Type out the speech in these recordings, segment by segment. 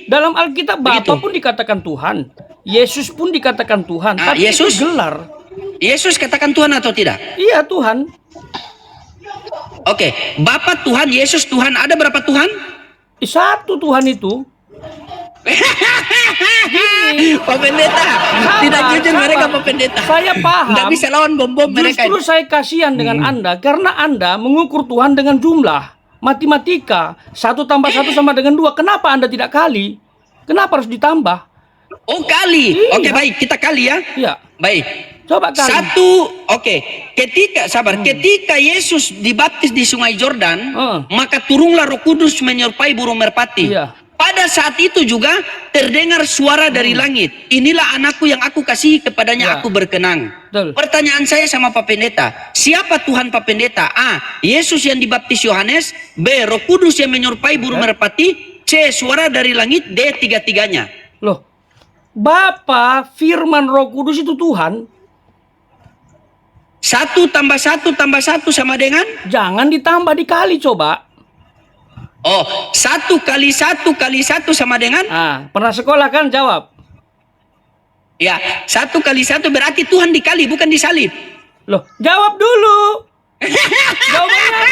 Dalam Alkitab Bapa Begitu. pun dikatakan Tuhan, Yesus pun dikatakan Tuhan, Ah, tapi Yesus? itu gelar. Yesus katakan Tuhan atau tidak? Iya Tuhan. Oke, Bapa Tuhan, Yesus Tuhan, ada berapa Tuhan? Satu Tuhan itu. Pak Pendeta, tidak jujur mereka Pak Pendeta. Saya paham. Nggak bisa lawan bom-bom mereka. Justru saya kasihan dengan Anda karena Anda mengukur Tuhan dengan jumlah. Matematika, 1 tambah 1 sama dengan 2. Kenapa Anda tidak kali? Kenapa harus ditambah? Oh kali. Iya. Oke baik, kita kali ya. Iya. Baik. Coba kali. Satu, oke. Ketika Yesus dibaptis di Sungai Jordan, maka turunlah Roh Kudus menyerupai burung merpati. Iya. Pada saat itu juga terdengar suara dari langit. Inilah anakku yang aku kasihi, kepadanya Ya. aku berkenan. Betul. Pertanyaan saya sama Pak Pendeta, siapa Tuhan Pak Pendeta? A. Yesus yang dibaptis Yohanes. B. Roh Kudus yang menyerupai burung merpati. C. Suara dari langit. D. Tiga-tiganya. Loh. Bapa, Firman, Roh Kudus itu Tuhan. 1 tambah 1 tambah 1 sama dengan? Jangan ditambah dikali coba. Oh, 1 kali 1 kali 1 sama dengan? Ah, pernah sekolah kan jawab. Ya, 1 kali 1 berarti Tuhan dikali, bukan disalib. Loh, jawab dulu. Jawabannya apa?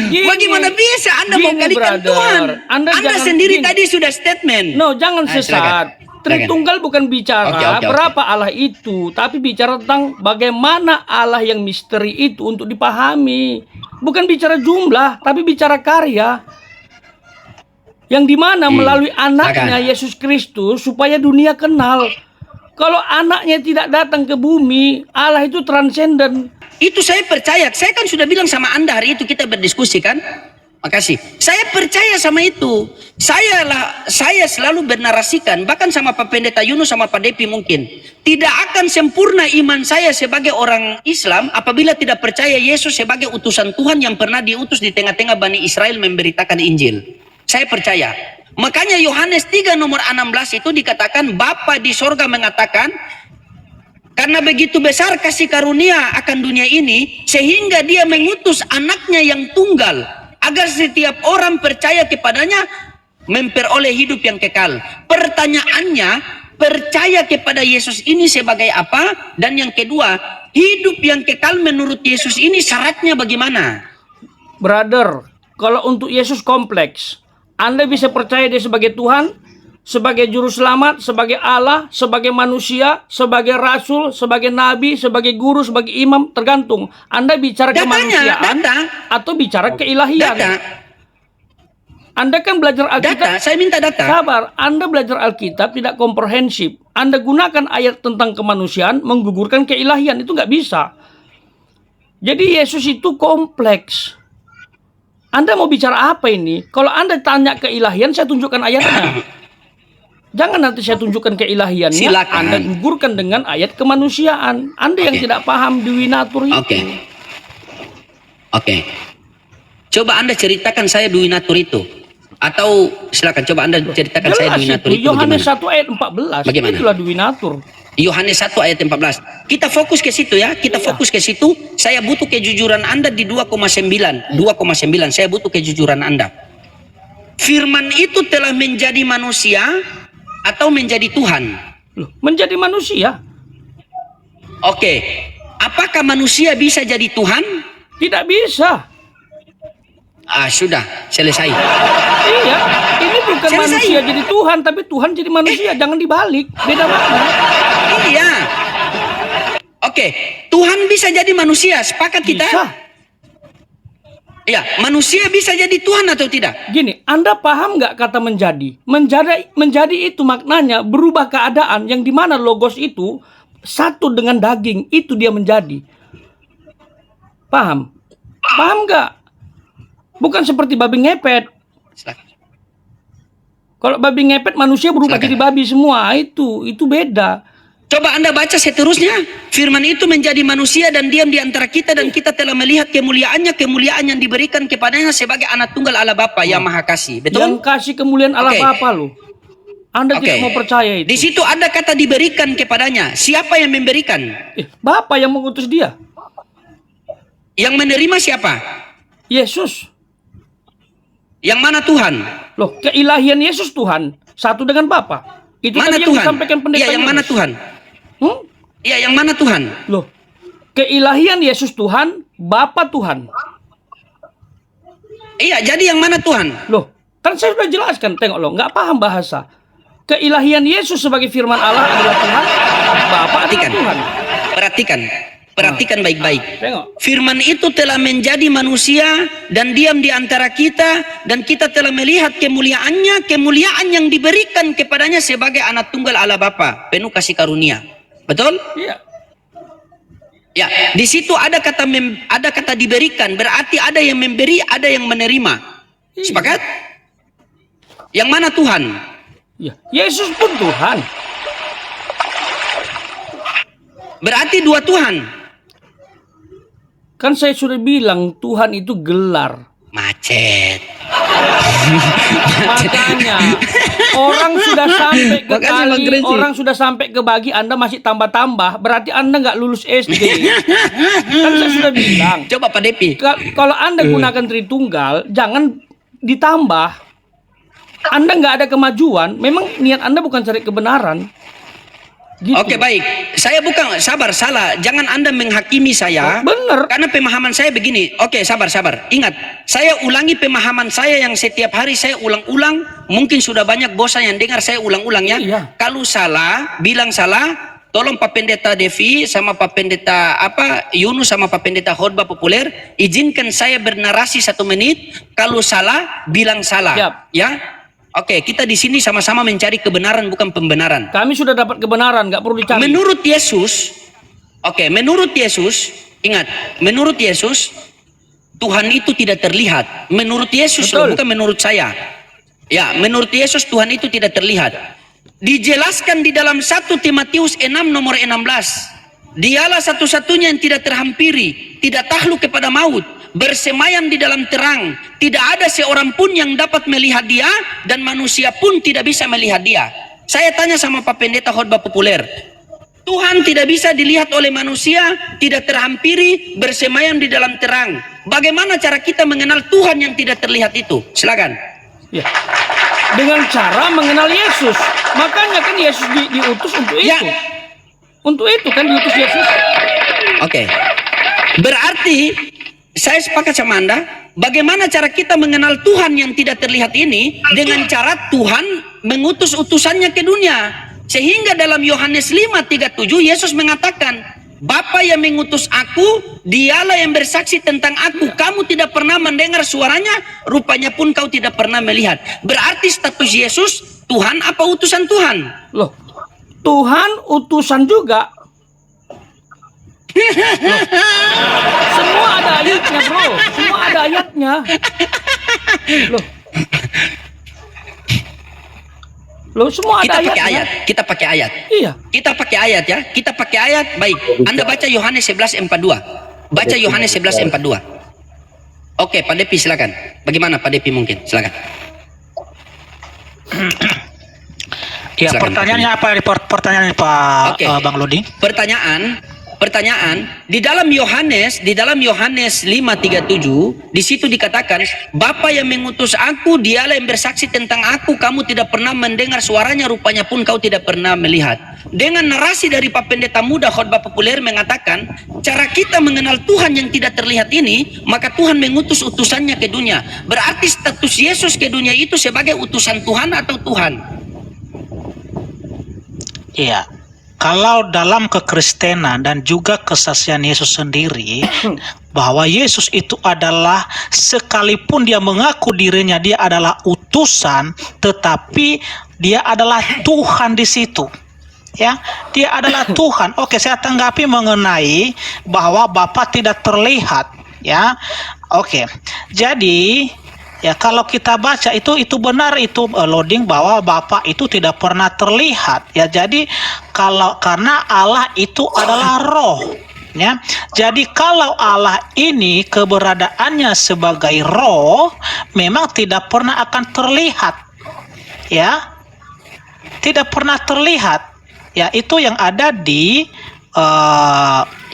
Gini, Bagaimana bisa Anda mau gini, kalikan brother. Tuhan? Anda jangan sendiri gini. tadi sudah statement. No, jangan silakan. sesat. Tritunggal bukan bicara Oke. berapa Allah itu, tapi bicara tentang bagaimana Allah yang misteri itu untuk dipahami. Bukan bicara jumlah, tapi bicara karya. Yang dimana melalui anaknya Yesus Kristus supaya dunia kenal. Kalau anaknya tidak datang ke bumi, Allah itu transenden. Itu saya percaya. Saya kan sudah bilang sama Anda hari itu kita berdiskusi kan? Makasih. Saya percaya sama itu. Saya selalu bernarasikan, bahkan sama Pak Pendeta Yunus sama Pak Depi mungkin. Tidak akan sempurna iman saya sebagai orang Islam apabila tidak percaya Yesus sebagai utusan Tuhan yang pernah diutus di tengah-tengah Bani Israel memberitakan Injil. Saya percaya. Makanya Yohanes 3 nomor 16 itu dikatakan Bapa di sorga mengatakan, karena begitu besar kasih karunia akan dunia ini, sehingga dia mengutus anaknya yang tunggal, agar setiap orang percaya kepadanya memperoleh hidup yang kekal. Pertanyaannya, percaya kepada Yesus ini sebagai apa? Dan yang kedua, hidup yang kekal menurut Yesus ini syaratnya bagaimana? Brother, kalau untuk Yesus kompleks. Anda bisa percaya dia sebagai Tuhan, sebagai juru selamat, sebagai Allah, sebagai manusia, sebagai rasul, sebagai nabi, sebagai guru, sebagai imam, tergantung. Anda bicara kemanusiaan atau bicara keilahian. Data. Anda kan belajar Alkitab. Data, saya minta data. Sabar, Anda belajar Alkitab tidak komprehensif. Anda gunakan ayat tentang kemanusiaan menggugurkan keilahian, itu nggak bisa. Jadi Yesus itu kompleks. Anda mau bicara apa ini? Kalau Anda tanya keilahian, saya tunjukkan ayatnya. Jangan nanti saya tunjukkan keilahiannya, Silakan. Anda gugurkan dengan ayat kemanusiaan. Anda yang tidak paham Dewi Natur itu. Oke. Coba Anda ceritakan saya Dewi Natur itu. Atau silakan coba Anda ceritakan saya Dewi Natur itu. Yohanes Bagaimana? 1 ayat 14. Bagaimana? Itulah Dewi Natur. Yohanes 1 ayat 14. Kita fokus ke situ ya. Kita fokus ke situ. Saya butuh kejujuran Anda di 2,9. 2,9. Saya butuh kejujuran Anda. Firman itu telah menjadi manusia atau menjadi Tuhan? Loh, menjadi manusia? Oke. Apakah manusia bisa jadi Tuhan? Tidak bisa. Sudah. Selesai. Iya, ini bukan Selesai. manusia jadi Tuhan, tapi Tuhan jadi manusia. Jangan dibalik. Beda banget. Iya. Oke. Tuhan bisa jadi manusia. Sepakat kita? Bisa. Ya, manusia bisa jadi Tuhan atau tidak? Gini, Anda paham nggak kata menjadi? Menjadi itu maknanya berubah keadaan yang dimana logos itu satu dengan daging. Itu dia menjadi. Paham? Paham nggak? Bukan seperti babi ngepet. Silakan. Kalau babi ngepet manusia berubah Silakan. jadi babi semua. Itu beda. Coba Anda baca seterusnya. Firman itu menjadi manusia dan diam di antara kita, dan kita telah melihat kemuliaannya, kemuliaan yang diberikan kepadanya sebagai anak tunggal Allah Bapa yang Maha Kasih. Yang Betul? kasih kemuliaan Allah Oke. Bapa loh. Anda Oke. tidak mau percaya itu. Di situ ada kata diberikan kepadanya. Siapa yang memberikan? Bapa yang mengutus dia. Yang menerima siapa? Yesus. Yang mana Tuhan? Loh, keilahian Yesus Tuhan satu dengan Bapa. Itu Mana tadi yang Tuhan? disampaikan pendeta Iya, yang mana Yunus. Tuhan? Hmm? Iya, yang mana Tuhan? Loh, keilahian Yesus Tuhan, Bapa Tuhan. Iya, jadi yang mana Tuhan? Loh, kan saya sudah jelaskan, tengok loh, nggak paham bahasa. Keilahian Yesus sebagai firman Allah adalah Tuhan, Bapa adalah Perhatikan. Tuhan. Perhatikan baik-baik. Tengok. Firman itu telah menjadi manusia dan diam di antara kita, dan kita telah melihat kemuliaannya, kemuliaan yang diberikan kepadanya sebagai anak tunggal Allah Bapa, penuh kasih karunia. Betul? Iya. Ya, di situ ada kata diberikan, berarti ada yang memberi, ada yang menerima. Iya. Sepakat? Yang mana Tuhan? Iya. Yesus pun Tuhan. Berarti dua Tuhan. Kan saya sudah bilang Tuhan itu gelar. Macet. Makanya orang sudah sampai ke Makasih, Bang kali, Greci. orang sudah sampai ke bagi, Anda masih tambah-tambah, berarti Anda nggak lulus SD. Kan saya sudah bilang, Coba Pak Depi. kalau Anda gunakan Tritunggal, jangan ditambah. Anda nggak ada kemajuan, memang niat Anda bukan cari kebenaran. Gitu. Oke, baik. Saya bukan, salah. Jangan Anda menghakimi saya. Bener. Karena pemahaman saya begini. Oke, sabar. Ingat, saya ulangi pemahaman saya yang setiap hari saya ulang-ulang. Mungkin sudah banyak bosan yang dengar saya ulang-ulang ya. Iya. Kalau salah, bilang salah. Tolong Pak Pendeta Devi sama Pak Pendeta Yunus sama Pak Pendeta Khotbah Populer, izinkan saya bernarasi 1 menit. Kalau salah, bilang salah. Siap. Ya. Oke, kita di sini sama-sama mencari kebenaran bukan pembenaran. Kami sudah dapat kebenaran, nggak perlu dicari. Menurut Yesus, ingat, menurut Yesus, Tuhan itu tidak terlihat. Menurut Yesus, Betul. bukan menurut saya. Ya, menurut Yesus Tuhan itu tidak terlihat. Dijelaskan di dalam 1 Timotius 6 nomor 16. Dialah satu-satunya yang tidak terhampiri, tidak takluk kepada maut, bersemayam di dalam terang. Tidak ada seorang pun yang dapat melihat dia, dan manusia pun tidak bisa melihat dia. Saya tanya sama Pak Pendeta Khotbah Populer, Tuhan tidak bisa dilihat oleh manusia, tidak terhampiri, bersemayam di dalam terang. Bagaimana cara kita mengenal Tuhan yang tidak terlihat itu? Silakan. Ya. Dengan cara mengenal Yesus. Makanya kan Yesus diutus untuk Ya. itu. Untuk itu kan diutus Yesus. Oke. Berarti saya sepakat sama Anda, bagaimana cara kita mengenal Tuhan yang tidak terlihat ini? Dengan cara Tuhan mengutus utusannya ke dunia. Sehingga dalam Yohanes 5:37 Yesus mengatakan, Bapa yang mengutus aku, dialah yang bersaksi tentang aku. Kamu tidak pernah mendengar suaranya, rupanya pun kau tidak pernah melihat. Berarti status Yesus Tuhan apa utusan Tuhan? Loh, Tuhan utusan juga. Loh, semua ada ayatnya, bro. Semua ada ayatnya. Loh. Loh, semua ada Kita pakai ayatnya. ayat, kita pakai ayat. Iya. Kita pakai ayat ya. Kita pakai ayat. Baik. Anda baca Yohanes 11:42. Baca Yohanes 11:42. Oke, Pak Depi silakan. Bagaimana Pak Depi mungkin? Silakan. Ya, Silakan, pertanyaannya apa? Pertanyaannya Pak Oke. Bang Lodi? Pertanyaan di dalam Yohanes 5:37 di situ dikatakan, Bapa yang mengutus aku, dialah yang bersaksi tentang aku. Kamu tidak pernah mendengar suaranya, rupanya pun kau tidak pernah melihat. Dengan narasi dari Pak Pendeta Muda Khotbah Populer mengatakan, cara kita mengenal Tuhan yang tidak terlihat ini, maka Tuhan mengutus utusannya ke dunia. Berarti status Yesus ke dunia itu sebagai utusan Tuhan atau Tuhan? Iya. Kalau dalam kekristenan dan juga kesaksian Yesus sendiri, bahwa Yesus itu adalah, sekalipun dia mengaku dirinya dia adalah utusan, tetapi dia adalah Tuhan di situ. Ya, dia adalah Tuhan. Oke, saya tanggapi mengenai bahwa Bapa tidak terlihat, ya. Oke. Jadi, ya kalau kita baca itu benar, itu loading bahwa Bapa itu tidak pernah terlihat. Ya, jadi karena Allah itu adalah roh. Ya, jadi kalau Allah ini keberadaannya sebagai roh, memang tidak pernah akan terlihat. Ya, tidak pernah terlihat. Ya, itu yang ada di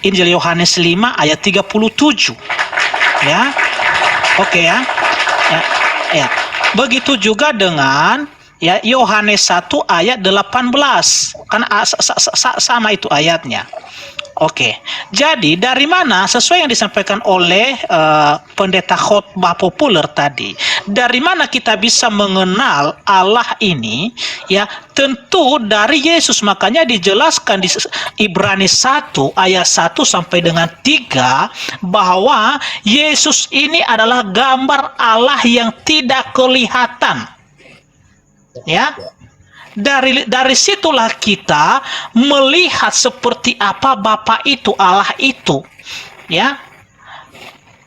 Injil Yohanes 5 ayat 37. Ya. Oke ya. Ya. Ya, begitu juga dengan ya Yohanes 1 ayat 18. Kan sama itu ayatnya. Oke, jadi dari mana sesuai yang disampaikan oleh pendeta khotbah populer tadi, dari mana kita bisa mengenal Allah ini? Ya, tentu dari Yesus. Makanya dijelaskan di Ibrani 1 ayat 1 sampai dengan 3 bahwa Yesus ini adalah gambar Allah yang tidak kelihatan. Ya. Dari situlah kita melihat seperti apa Bapa itu, Allah itu, ya.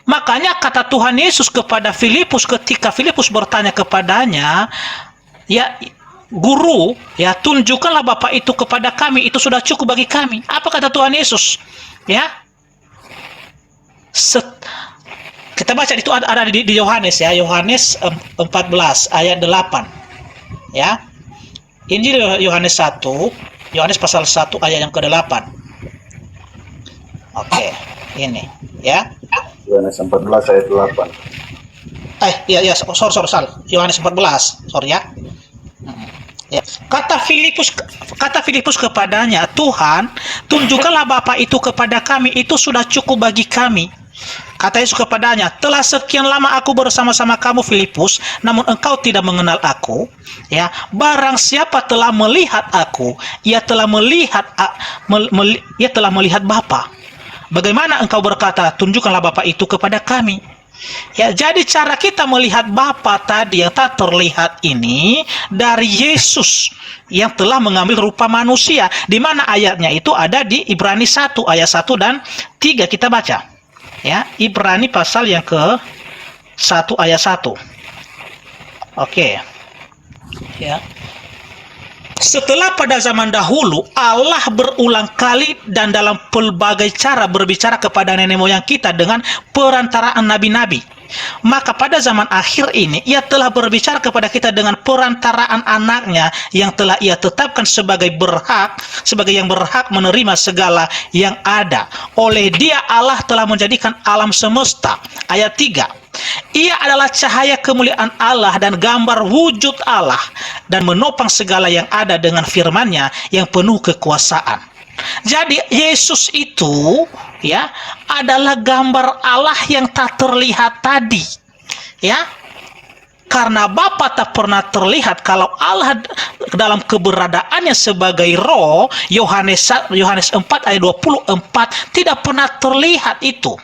Makanya kata Tuhan Yesus kepada Filipus ketika Filipus bertanya kepadanya, ya Guru, ya tunjukkanlah Bapa itu kepada kami, itu sudah cukup bagi kami. Apa kata Tuhan Yesus? Ya, kita baca itu ada di Yohanes, ya, Yohanes 14 ayat 8, ya. Injil Yohanes 1, Yohanes pasal 1 ayat yang ke-8. Oke, ini ya. Yohanes 14 ayat 8. Iya, sorry. Yohanes 14, sorry ya. Ya. Kata Filipus kepadanya, Tuhan, tunjukkanlah Bapa itu kepada kami, itu sudah cukup bagi kami. Kata Yesus kepadanya, telah sekian lama aku bersama-sama kamu Filipus, namun engkau tidak mengenal aku. Ya, barang siapa telah melihat aku, ia telah melihat Bapa. Bagaimana engkau berkata, tunjukkanlah Bapa itu kepada kami? Ya, jadi cara kita melihat Bapa tadi yang tak terlihat ini dari Yesus yang telah mengambil rupa manusia. Di mana ayatnya itu ada di Ibrani 1 ayat 1 dan 3 kita baca. Ya, Ibrani pasal yang ke-1 ayat 1. Oke. Ya. Setelah pada zaman dahulu Allah berulang kali dan dalam pelbagai cara berbicara kepada nenek moyang kita dengan perantaraan nabi-nabi. Maka pada zaman akhir ini ia telah berbicara kepada kita dengan perantaraan anaknya yang telah ia tetapkan sebagai yang berhak menerima segala yang ada. Oleh dia Allah telah menjadikan alam semesta. Ayat 3. Ia adalah cahaya kemuliaan Allah dan gambar wujud Allah dan menopang segala yang ada dengan firman-Nya yang penuh kekuasaan. Jadi Yesus itu ya adalah gambar Allah yang tak terlihat tadi. Ya. Karena Bapa tak pernah terlihat, kalau Allah dalam keberadaannya sebagai roh, Yohanes 4 ayat 24 tidak pernah terlihat itu.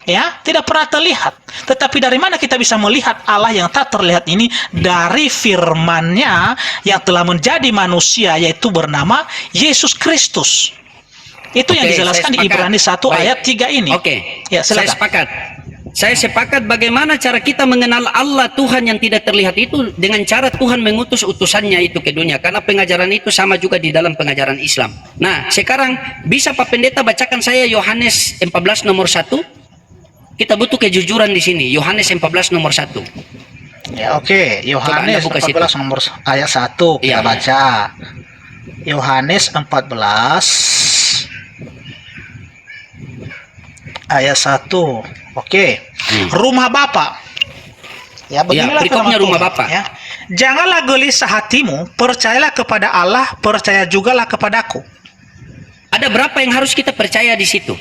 Ya, tidak pernah terlihat. Tetapi dari mana kita bisa melihat Allah yang tak terlihat ini? Dari firman-Nya yang telah menjadi manusia, yaitu bernama Yesus Kristus. Itu yang dijelaskan di Ibrani 1 ayat 3 ini. Oke. Ya, silakan. Saya sepakat bagaimana cara kita mengenal Allah Tuhan yang tidak terlihat itu dengan cara Tuhan mengutus utusannya itu ke dunia. Karena pengajaran itu sama juga di dalam pengajaran Islam. Nah, sekarang bisa Pak Pendeta bacakan saya Yohanes 14 nomor 1? Kita butuh kejujuran di sini. Yohanes 14 nomor 1. Ya, oke. Yohanes 14 nomor ayat 1 kita baca. Yohanes 14 ayat 1. Oke. Rumah Bapa. Ya, beginilah berikutnya rumah Bapa. Ya. Janganlah gelisah hatimu, percayalah kepada Allah, percaya jugalah kepadaku. Ada berapa yang harus kita percaya di situ?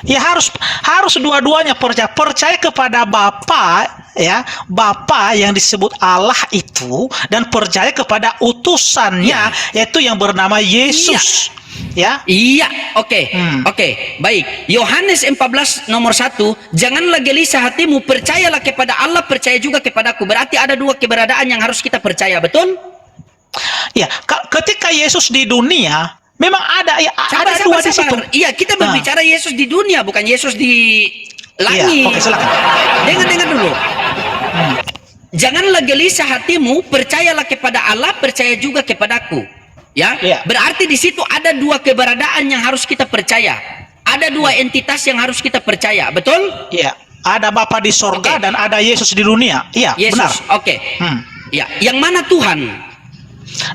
Ya, harus dua-duanya percaya kepada Bapa, ya, Bapa yang disebut Allah itu, dan percaya kepada utusannya, yaitu yang bernama Yesus. Ya. Iya, oke. Oke, baik. Yohanes 14 nomor 1, janganlah gelisah hatimu, percayalah kepada Allah, percaya juga kepadaku. Berarti ada dua keberadaan yang harus kita percaya, betul? Ya, ketika Yesus di dunia memang ada dua di situ. Iya, kita berbicara Yesus di dunia, bukan Yesus di langit. Iya, oke, silakan. Dengar dulu. Janganlah gelisah hatimu, percayalah kepada Allah, percaya juga kepadaku. Ya, berarti di situ ada dua keberadaan yang harus kita percaya. Ada dua entitas yang harus kita percaya, betul? Iya, ada Bapa di sorga dan ada Yesus di dunia. Iya, Yesus, benar. Oke. Ya, yang mana Tuhan?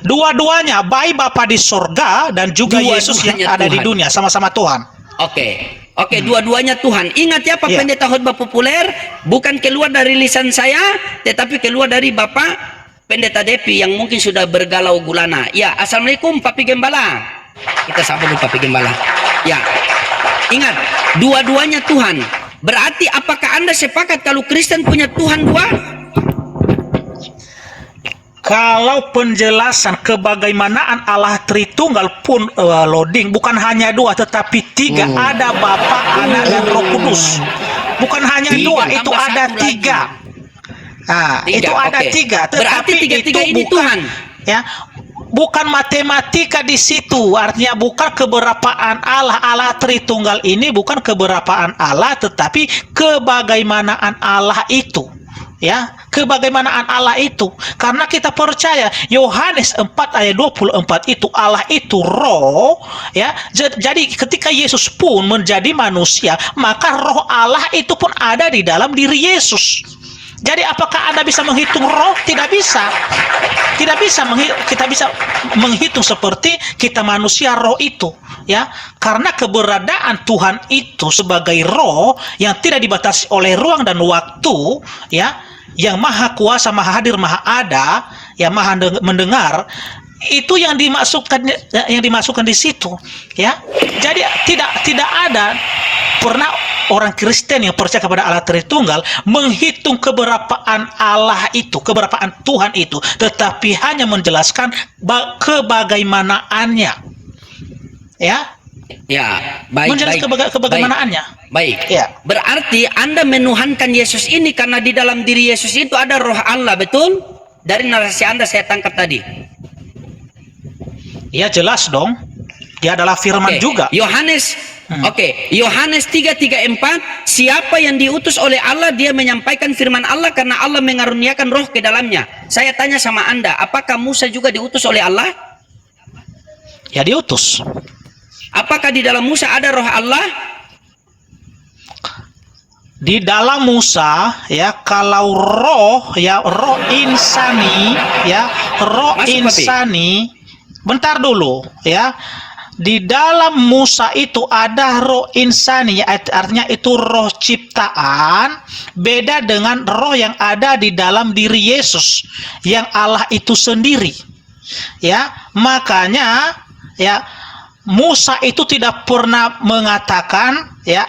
Dua-duanya, baik Bapa di sorga dan juga Yesus yang ada di dunia, sama-sama Tuhan. Oke. Oke, dua-duanya Tuhan. Ingat ya Pak Iya. Pendeta khotbah populer, bukan keluar dari lisan saya, tetapi keluar dari Bapak Pendeta Depi yang mungkin sudah bergalau gulana. Ya, Assalamualaikum Pak Pi Gembala. Kita sapa dulu Pak Pi Gembala. Ya, ingat, dua-duanya Tuhan. Berarti apakah Anda sepakat kalau Kristen punya Tuhan dua? Kalau penjelasan kebagaimanaan Allah Tritunggal pun loading, bukan hanya dua tetapi tiga, ada Bapa, Anak, dan Roh Kudus. Bukan hanya Tiga, dua, itu tambah ada satu tiga. Nah, Tiga, itu ada oke. tiga. Berarti Tetapi tiga-tiga itu ini bukan, Tuhan. ya, bukan matematika di situ. Artinya bukan keberapaan Allah. Allah Tritunggal ini bukan keberapaan Allah, tetapi kebagaimanaan Allah itu. Ya, kebagaimanaan Allah itu. Karena kita percaya Yohanes 4 ayat 24 itu Allah itu roh, ya. Jadi ketika Yesus pun menjadi manusia, maka roh Allah itu pun ada di dalam diri Yesus. Jadi apakah Anda bisa menghitung roh? Tidak bisa. Tidak bisa kita bisa menghitung seperti kita manusia roh itu, ya. Karena keberadaan Tuhan itu sebagai roh yang tidak dibatasi oleh ruang dan waktu, ya, yang maha kuasa, maha hadir, maha ada, yang maha mendengar, itu yang dimasukkan di situ, ya. Jadi tidak ada pernah orang Kristen yang percaya kepada Allah Tritunggal menghitung keberapaan Allah itu, keberapaan Tuhan itu, tetapi hanya menjelaskan kebagaimanaannya, ya. Ya, baik. Menjelaskan kebagaimanaannya. Baik. Ya. Berarti Anda menuhankan Yesus ini karena di dalam diri Yesus itu ada roh Allah, betul? Dari narasi Anda saya tangkap tadi. Ya, jelas dong. Dia adalah firman Oke, juga. Yohanes. Oke, Yohanes 3:34, siapa yang diutus oleh Allah dia menyampaikan firman Allah karena Allah mengaruniakan roh ke dalamnya. Saya tanya sama Anda, apakah Musa juga diutus oleh Allah? Ya, diutus. Apakah di dalam Musa ada roh Allah? Di dalam Musa, ya, kalau roh, ya, roh insani, ya, roh Masuk, Papi. insani. Bentar dulu, ya. Di dalam Musa itu ada roh insani, artinya itu roh ciptaan, beda dengan roh yang ada di dalam diri Yesus, yang Allah itu sendiri. Ya, makanya, ya, Musa itu tidak pernah mengatakan, ya,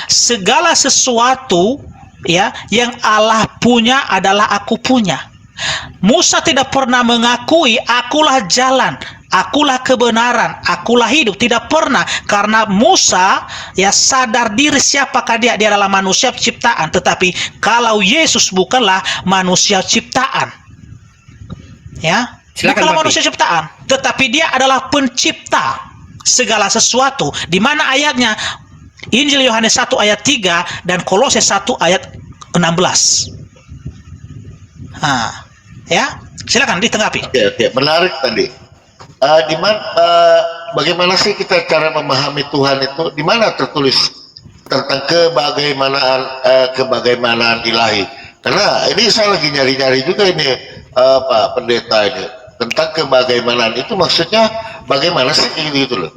segala sesuatu, ya, yang Allah punya adalah aku punya. Musa tidak pernah mengakui akulah jalan, akulah kebenaran, akulah hidup. Tidak pernah, karena Musa, ya, sadar diri siapakah dia. Dia adalah manusia ciptaan. Tetapi kalau Yesus bukanlah manusia ciptaan, ya, Silakan, bukanlah Papi. manusia ciptaan, tetapi dia adalah pencipta segala sesuatu. Di mana ayatnya? Injil Yohanes 1 ayat 3 dan Kolose 1 ayat 16. Nah, ya, silakan ditanggapi. Oke, menarik tadi. Bagaimana sih kita cara memahami Tuhan itu? Di mana tertulis tentang kebagaimanaan ilahi? Karena ini saya lagi nyari-nyari juga ini, Pak Pendeta ini, tentang kebagaimanaan itu maksudnya bagaimana sih gitu loh?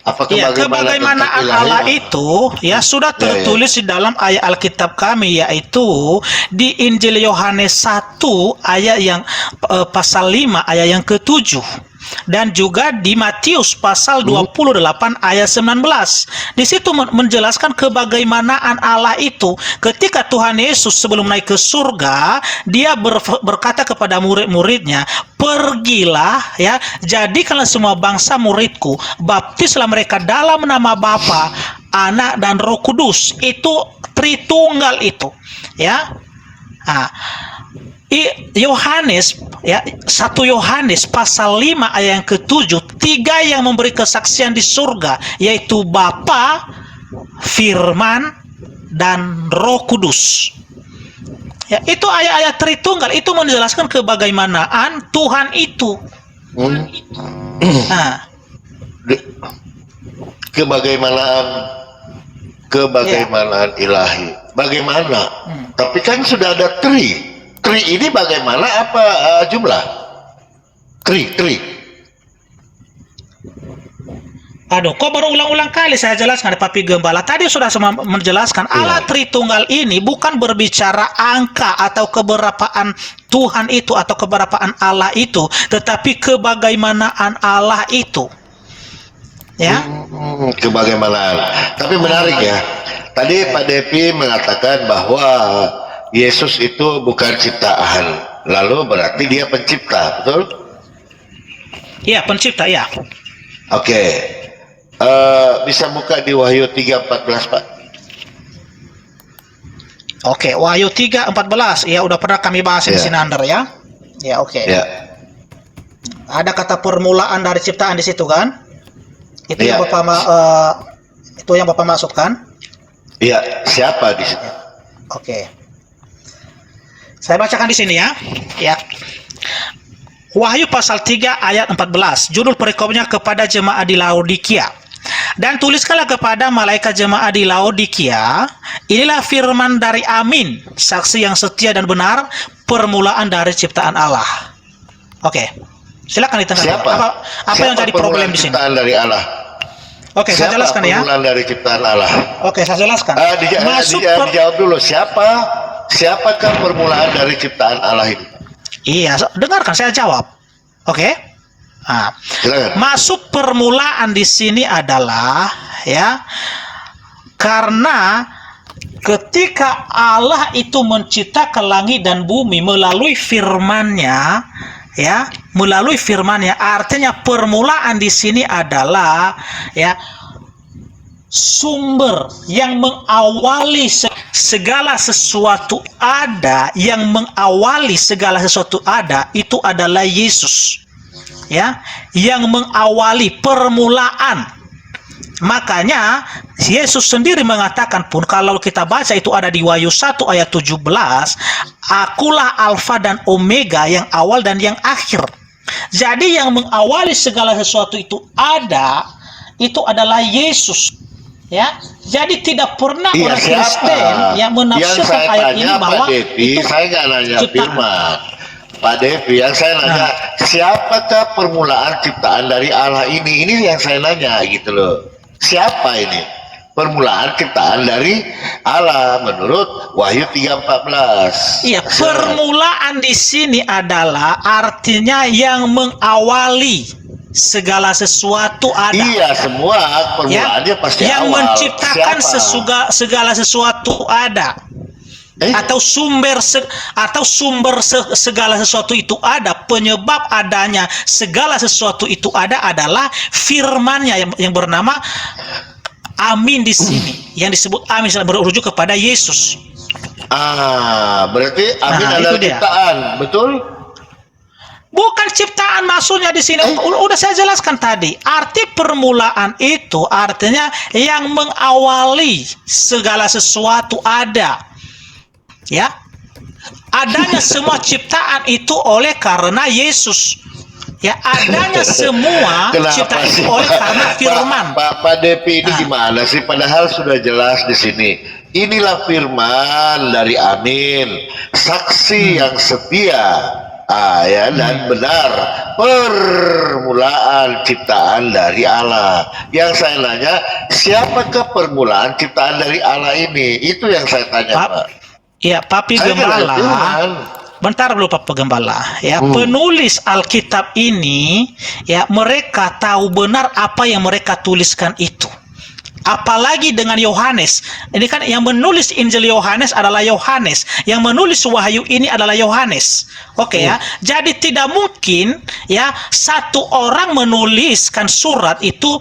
Apa Ya, kebagaimanaan Allah itu ya sudah tertulis di dalam ayat Alkitab kami, yaitu di Injil Yohanes 1 ayat yang pasal 5 ayat yang ke-7, dan juga di Matius pasal 28 ayat 19. Di situ menjelaskan kebagaimanaan Allah itu. Ketika Tuhan Yesus sebelum naik ke surga, dia berkata kepada murid-muridnya, pergilah, ya, jadikanlah semua bangsa muridku, baptislah mereka dalam nama Bapa, Anak, dan Roh Kudus. Itu Tritunggal itu, ya. Nah, Yohanes, ya, 1 Yohanes pasal 5 ayat yang ke-7, 3 yang memberi kesaksian di surga, yaitu Bapa, Firman, dan Roh Kudus. Ya, itu ayat-ayat Tritunggal itu menjelaskan kebagaimanaan Tuhan itu. Nah, kebagaimanaan ilahi. Bagaimana? Tapi kan sudah ada tri. Tri ini bagaimana, apa jumlah? Tri. Aduh, kok baru ulang-ulang kali saya jelaskan, Papi Gembala. Tadi sudah semua menjelaskan Allah Tritunggal ini bukan berbicara angka atau keberapaan Tuhan itu atau keberapaan Allah itu, tetapi kebagaimanaan Allah itu. Ya. Kebagaimanaan. Tapi menarik ya. Tadi Pak Depi mengatakan bahwa Yesus itu bukan ciptaan. Lalu berarti dia pencipta, betul? Iya, pencipta ya. Oke. Bisa buka di Wahyu 3:14, Pak. Oke, Wahyu 3:14. Ya, udah pernah kami bahas di Ya. Sinander ya. Ya, oke. Ya. Ada kata permulaan dari ciptaan di situ kan? Itu Ya. yang itu yang Bapak maksudkan? Iya, siapa di situ? Oke. Saya bacakan di sini ya. Ya. Wahyu pasal 3 ayat 14. Judul perikopnya kepada jemaat di Laodikia. Dan tuliskanlah kepada malaikat jemaat di Laodikia, inilah firman dari Amin, saksi yang setia dan benar, permulaan dari ciptaan Allah. Oke. Silakan ditanggapi. Siapa? Apa yang jadi problem di sini? Ciptaan dari Allah. Oke, saya jelaskan ya. Permulaan dari ciptaan Allah. Oke, saya jelaskan. Dijawab dulu, siapakah permulaan dari ciptaan Allah ini? Iya, dengarkan saya jawab. Oke. Nah, Silakan. masuk permulaan di sini adalah ya karena ketika Allah itu menciptakan langit dan bumi melalui firman-Nya, ya, melalui firman-Nya, artinya permulaan di sini adalah ya sumber yang mengawali segala sesuatu ada, yang mengawali segala sesuatu ada itu adalah Yesus. Ya, yang mengawali permulaan. Makanya Yesus sendiri mengatakan pun, kalau kita baca itu ada di Wahyu 1 ayat 17, akulah Alfa dan Omega, yang awal dan yang akhir. Jadi yang mengawali segala sesuatu itu adalah Yesus. Ya, jadi tidak pernah orang Kristen yang menafsirkan ayat ini bahwa Pak Depi, itu saya nggak nanya ciptaan. firman. Pak Devi, yang saya nanya, siapakah permulaan ciptaan dari Allah ini? Ini yang saya nanya gitu loh. Siapa ini? Permulaan ciptaan dari Allah menurut Wahyu 3:14. Iya, permulaan di sini adalah artinya yang mengawali segala sesuatu ada. Iya, semua permulaannya pasti yang awal. menciptakan Siapa? segala sesuatu ada. Atau sumber segala sesuatu itu ada, penyebab adanya segala sesuatu itu ada adalah firman-Nya yang bernama Amin di sini, yang disebut Amin berujuk kepada Yesus. Berarti Amin adalah ciptaan, betul? Bukan ciptaan maksudnya di sini. Udah saya jelaskan tadi. Arti permulaan itu artinya yang mengawali segala sesuatu ada. Ya, adanya semua ciptaan itu oleh karena Yesus. Ya, adanya semua ciptaan itu oleh karena firman. Pak Depi ini gimana sih? Padahal sudah jelas di sini. Inilah firman dari Amin, saksi yang setia, dan benar, permulaan ciptaan dari Allah. Yang saya nanya, siapakah permulaan ciptaan dari Allah ini? Itu yang saya tanya, Pak. Ya, Papi Gembala. Bentar dulu, Pak Gembala. Ya, penulis Alkitab ini, ya, mereka tahu benar apa yang mereka tuliskan itu. Apalagi dengan Yohanes. Ini kan yang menulis Injil Yohanes adalah Yohanes. Yang menulis Wahyu ini adalah Yohanes. Oke ya. Jadi tidak mungkin ya satu orang menuliskan surat itu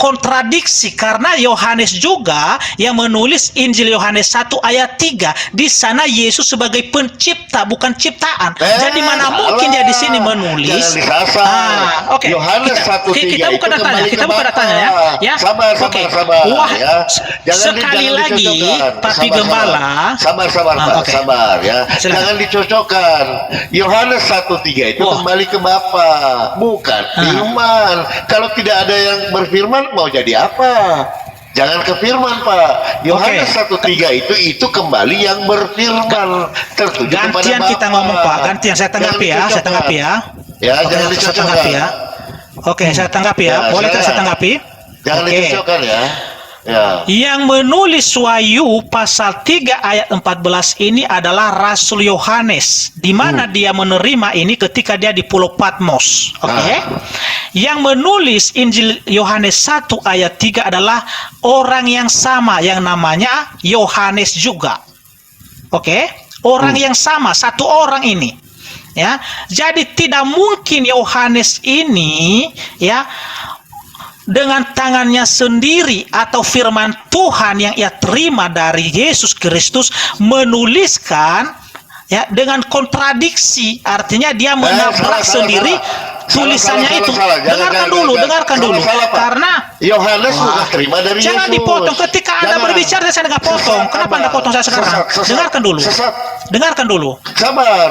kontradiksi, karena Yohanes juga yang menulis Injil Yohanes 1 ayat 3. Di sana Yesus sebagai pencipta, bukan ciptaan. Jadi mana mungkin dia di sini menulis? Oke. Yohanes 1:3 kita bukan datanya, kita bukan datanya ya. Ya. Sabar. Wah, Ya. Sekali lagi, Papi Gembala. Sabar, sabar ya. Silakan. Jangan dicocokkan. Yohanes 1:3 itu kembali ke Bapa, bukan firman. Kalau tidak ada yang berfirman, mau jadi apa? Jangan ke firman, Pak. Yohanes 1:3 itu kembali yang berfirman, tertuju kepada Bapa. Gantian kita ngomong, Pak. Gantian, saya tanggapi ya. Ya, jangan Saya dicocokkan. tanggapi ya. Oke, saya tanggapi ya. Boleh saya tanggapi? Jangan Oke. dicocokkan ya. Ya. Yang menulis Wahyu pasal 3 ayat 14 ini adalah Rasul Yohanes, di mana dia menerima ini ketika dia di Pulau Patmos. Oke. Yang menulis Injil Yohanes 1 ayat 3 adalah orang yang sama yang namanya Yohanes juga. Oke. Orang yang sama, satu orang ini. Ya. Jadi tidak mungkin Yohanes ini ya dengan tangannya sendiri atau firman Tuhan yang ia terima dari Yesus Kristus menuliskan ya dengan kontradiksi, artinya dia menabrak sendiri tulisannya itu. Dengarkan dulu, karena Yohanes bukan terima dari jangan Yesus. dipotong ketika Anda Jangan. berbicara saya nggak potong. Kenapa Anda potong saya sekarang? Sesat. Dengarkan dulu. Sabar.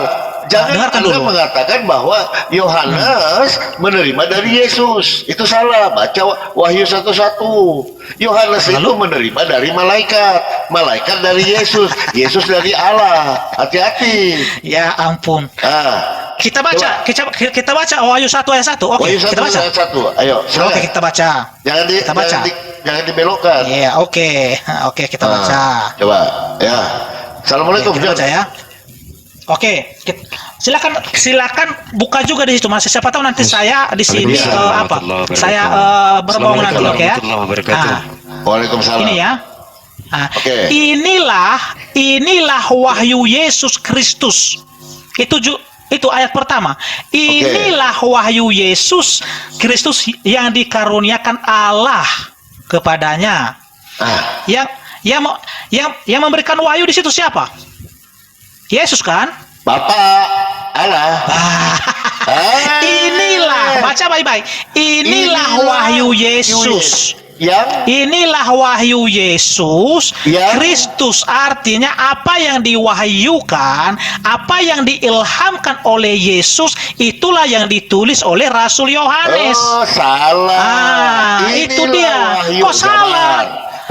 Jangan dengarkan Anda dulu. mengatakan bahwa Yohanes menerima dari Yesus. Itu salah. Baca Wahyu 1:1. Yohanes itu menerima dari malaikat. Malaikat dari Yesus. Yesus dari Allah. Hati-hati. Ya ampun. Ah, Kita baca, kita baca Wahyu 1 ayat 1. Oke, Wahyu kita 1 baca. ayat 1. Ayo, silakan. Oke, kita baca. Kita baca. jangan dibelokkan. Iya, oke, kita Ah, baca. Coba, ya. Assalamualaikum. Kita baca ya. Oke, silakan buka juga di situ Mas. Siapa tahu nanti saya di sini saya berbohong nanti, oke ya. Nah, Waalaikumsalam. ini ya. Nah, Oke. inilah wahyu Yesus Kristus. Itu ayat pertama. Inilah wahyu Yesus Kristus yang dikaruniakan Allah kepadanya. Ah, Yang memberikan wahyu di situ siapa? Yesus kan? Bapak Allah. Inilah, baca baik-baik. Inilah wahyu Yesus. Inilah wahyu Yesus Kristus, artinya apa yang diwahyukan, apa yang diilhamkan oleh Yesus, itulah yang ditulis oleh Rasul Yohanes. Oh, salah. Itu dia. Wahyu. Kok salah?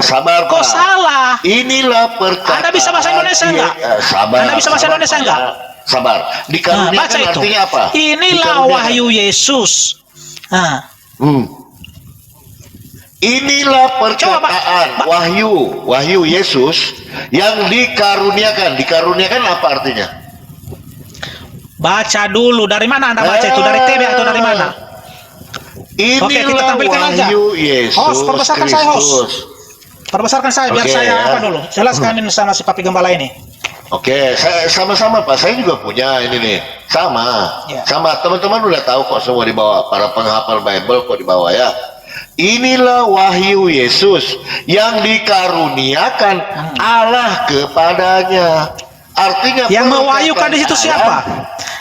Sabar, Kok Pak. salah? Inilah perkataan. Anda bisa bahasa Indonesia enggak? Sabar. Anda bisa bahasa Indonesia Pak, enggak? Sabar. Dikaruniakan Baca itu. artinya apa? Inilah wahyu Yesus. Inilah perkataan wahyu Yesus yang dikaruniakan. Dikaruniakan apa artinya? Baca dulu. Dari mana Anda baca itu? Dari TV atau dari mana? Inilah Oke, kita tampilkan aja. wahyu Yesus Host, perbesarkan saya, host. Kristus. Perbesarkan saya biar Oke, saya ya. apa dulu. Jelaskan ini sama si Papi Gembala ini. Oke, sama-sama Pak. Saya juga punya ini nih. Sama. Ya. Sama. Teman-teman udah tahu kok semua di bawah. Para penghafal Bible kok di bawah ya. Inilah wahyu Yesus yang dikaruniakan Allah kepadanya. Artinya Yang mewahyukan di situ Allah. siapa?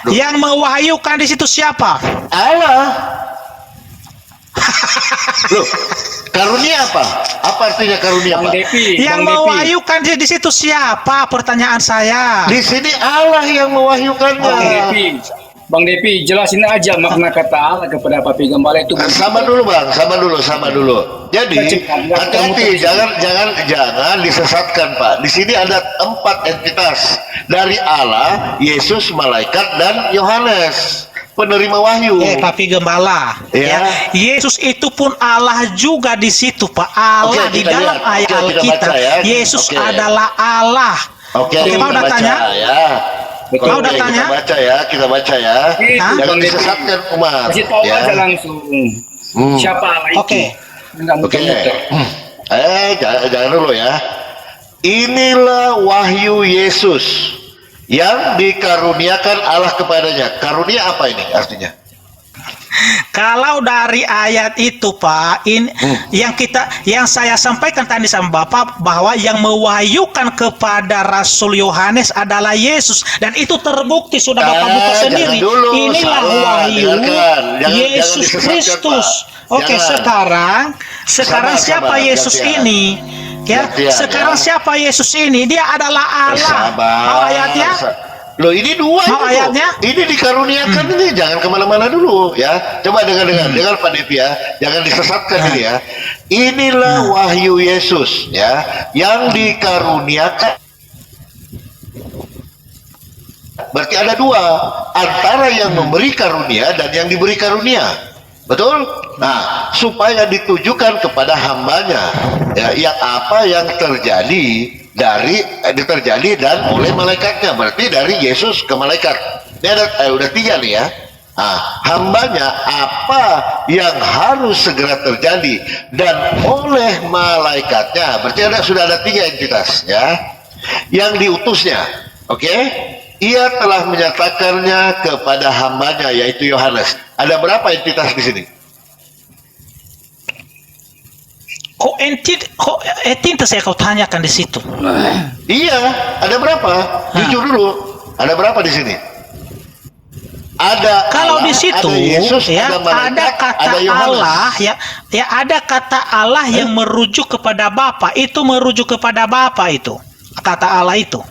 Loh. Yang mewahyukan di situ siapa? Allah. Loh, karunia apa? Apa artinya karunia Bang Pak? Devi, Yang Bang Devi. mewahyukan di situ siapa? Pertanyaan saya. Di sini Allah yang mewahyukannya. Bang Devi, jelasin aja makna kata Allah kepada Papi Gembala itu. Sama dulu Bang, sama dulu. Jadi hati-hati, jangan disesatkan Pak. Di sini ada 4 entitas dari Allah, Yesus, malaikat, dan Yohanes, penerima wahyu. Papi Gembala. Ya. Yesus itu pun Allah juga di situ, Pak. Allah Oke, di kita dalam lihat. ayat Oke, kita Alkitab. baca ya. Yesus Oke. adalah Allah. Oke, Mau kita datanya? baca ya. Mau Oke, datanya? kita baca ya. Hah? Jangan Bang Devi. disesatkan umat. Kasih tahu ya. aja langsung. Siapa Allah itu? Oke. Enggak Oke. muter-muter. Jangan dulu ya. Inilah wahyu Yesus yang dikaruniakan Allah kepadanya. Karunia apa ini artinya? Kalau dari ayat itu Pak, yang saya sampaikan tadi sama Bapak bahwa yang mewahyukan kepada Rasul Yohanes adalah Yesus, dan itu terbukti sudah Bapak buka sendiri. Jangan dulu, Inilah salah, wahyu dengarkan. Jangan Yesus disesatkan, Kristus. Pak. Oke, Jangan. sekarang siapa Sabar, Yesus gantian. ini? Ya, Gantian, sekarang ya. siapa Yesus ini? Dia adalah Allah. Sabar. Mau ayatnya? Loh, ini dua Mau ini ayatnya? loh. Ini dikaruniakan ini, jangan kemana-mana dulu ya. Coba dengar Pak Devi ya, jangan disesatkan ini ya. Inilah wahyu Yesus ya, yang dikaruniakan. Berarti ada dua, antara yang memberi karunia dan yang diberi karunia. Betul? Nah, supaya ditujukan kepada hambanya, ya, yang apa yang terjadi dan oleh malaikatnya, berarti dari Yesus ke malaikat. Ini ada udah 3 nih ya. Nah, hambanya apa yang harus segera terjadi dan oleh malaikatnya, berarti sudah ada 3 entitas ya. Yang diutusnya, oke? Ia telah menyatakannya kepada hambanya yaitu Yohanes. Ada berapa entitas di sini? Kok entitas ya kau tanyakan di situ? Iya, ada berapa? Jujur dulu. Ada berapa di sini? Ada Kalau Allah, di situ ada Yesus, ya ada malaikat, ada kata ada Yohanes. Allah ya ada kata Allah yang merujuk kepada Bapa, itu merujuk kepada Bapa itu. Kata Allah itu.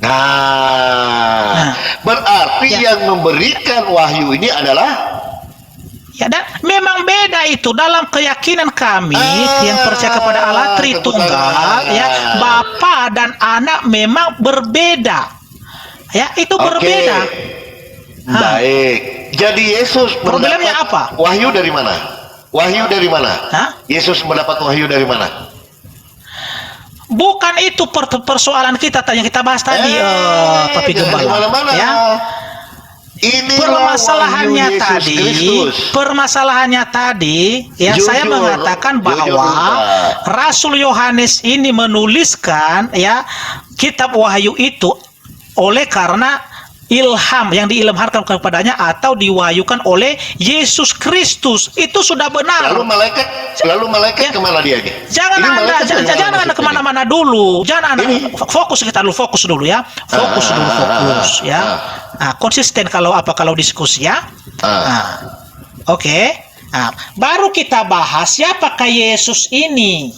Nah, berarti Ya. yang memberikan wahyu ini adalah Ya, dan memang beda itu dalam keyakinan kami yang percaya kepada Allah Tritunggal, ya, Bapa dan Anak memang berbeda. Ya, itu berbeda. Baik. Jadi Yesus Problemnya mendapat apa? wahyu dari mana? Wahyu dari mana? Hah? Yesus mendapat wahyu dari mana? Bukan itu persoalan kita yang kita bahas tadi, Papi jangan Gembala. dimana-mana. Ya. Inilah wahyu Yesus Kristus. Permasalahannya tadi, ya, Jujur, saya mengatakan bahwa jujur, Pak. Rasul Yohanes ini menuliskan ya kitab Wahyu itu oleh karena ilham yang diilhamkan kepadanya atau diwahyukan oleh Yesus Kristus. Itu sudah benar. Lalu malaikat Ya. kemana dia ini? Jangan Ini anda, malaikat dari mana jangan anda maksudnya kemana-mana dulu. Jangan anda Ini. fokus dulu ya. Fokus ya. Nah, konsisten kalau diskusi ya. Nah, oke. Nah, baru kita bahas siapakah Yesus ini.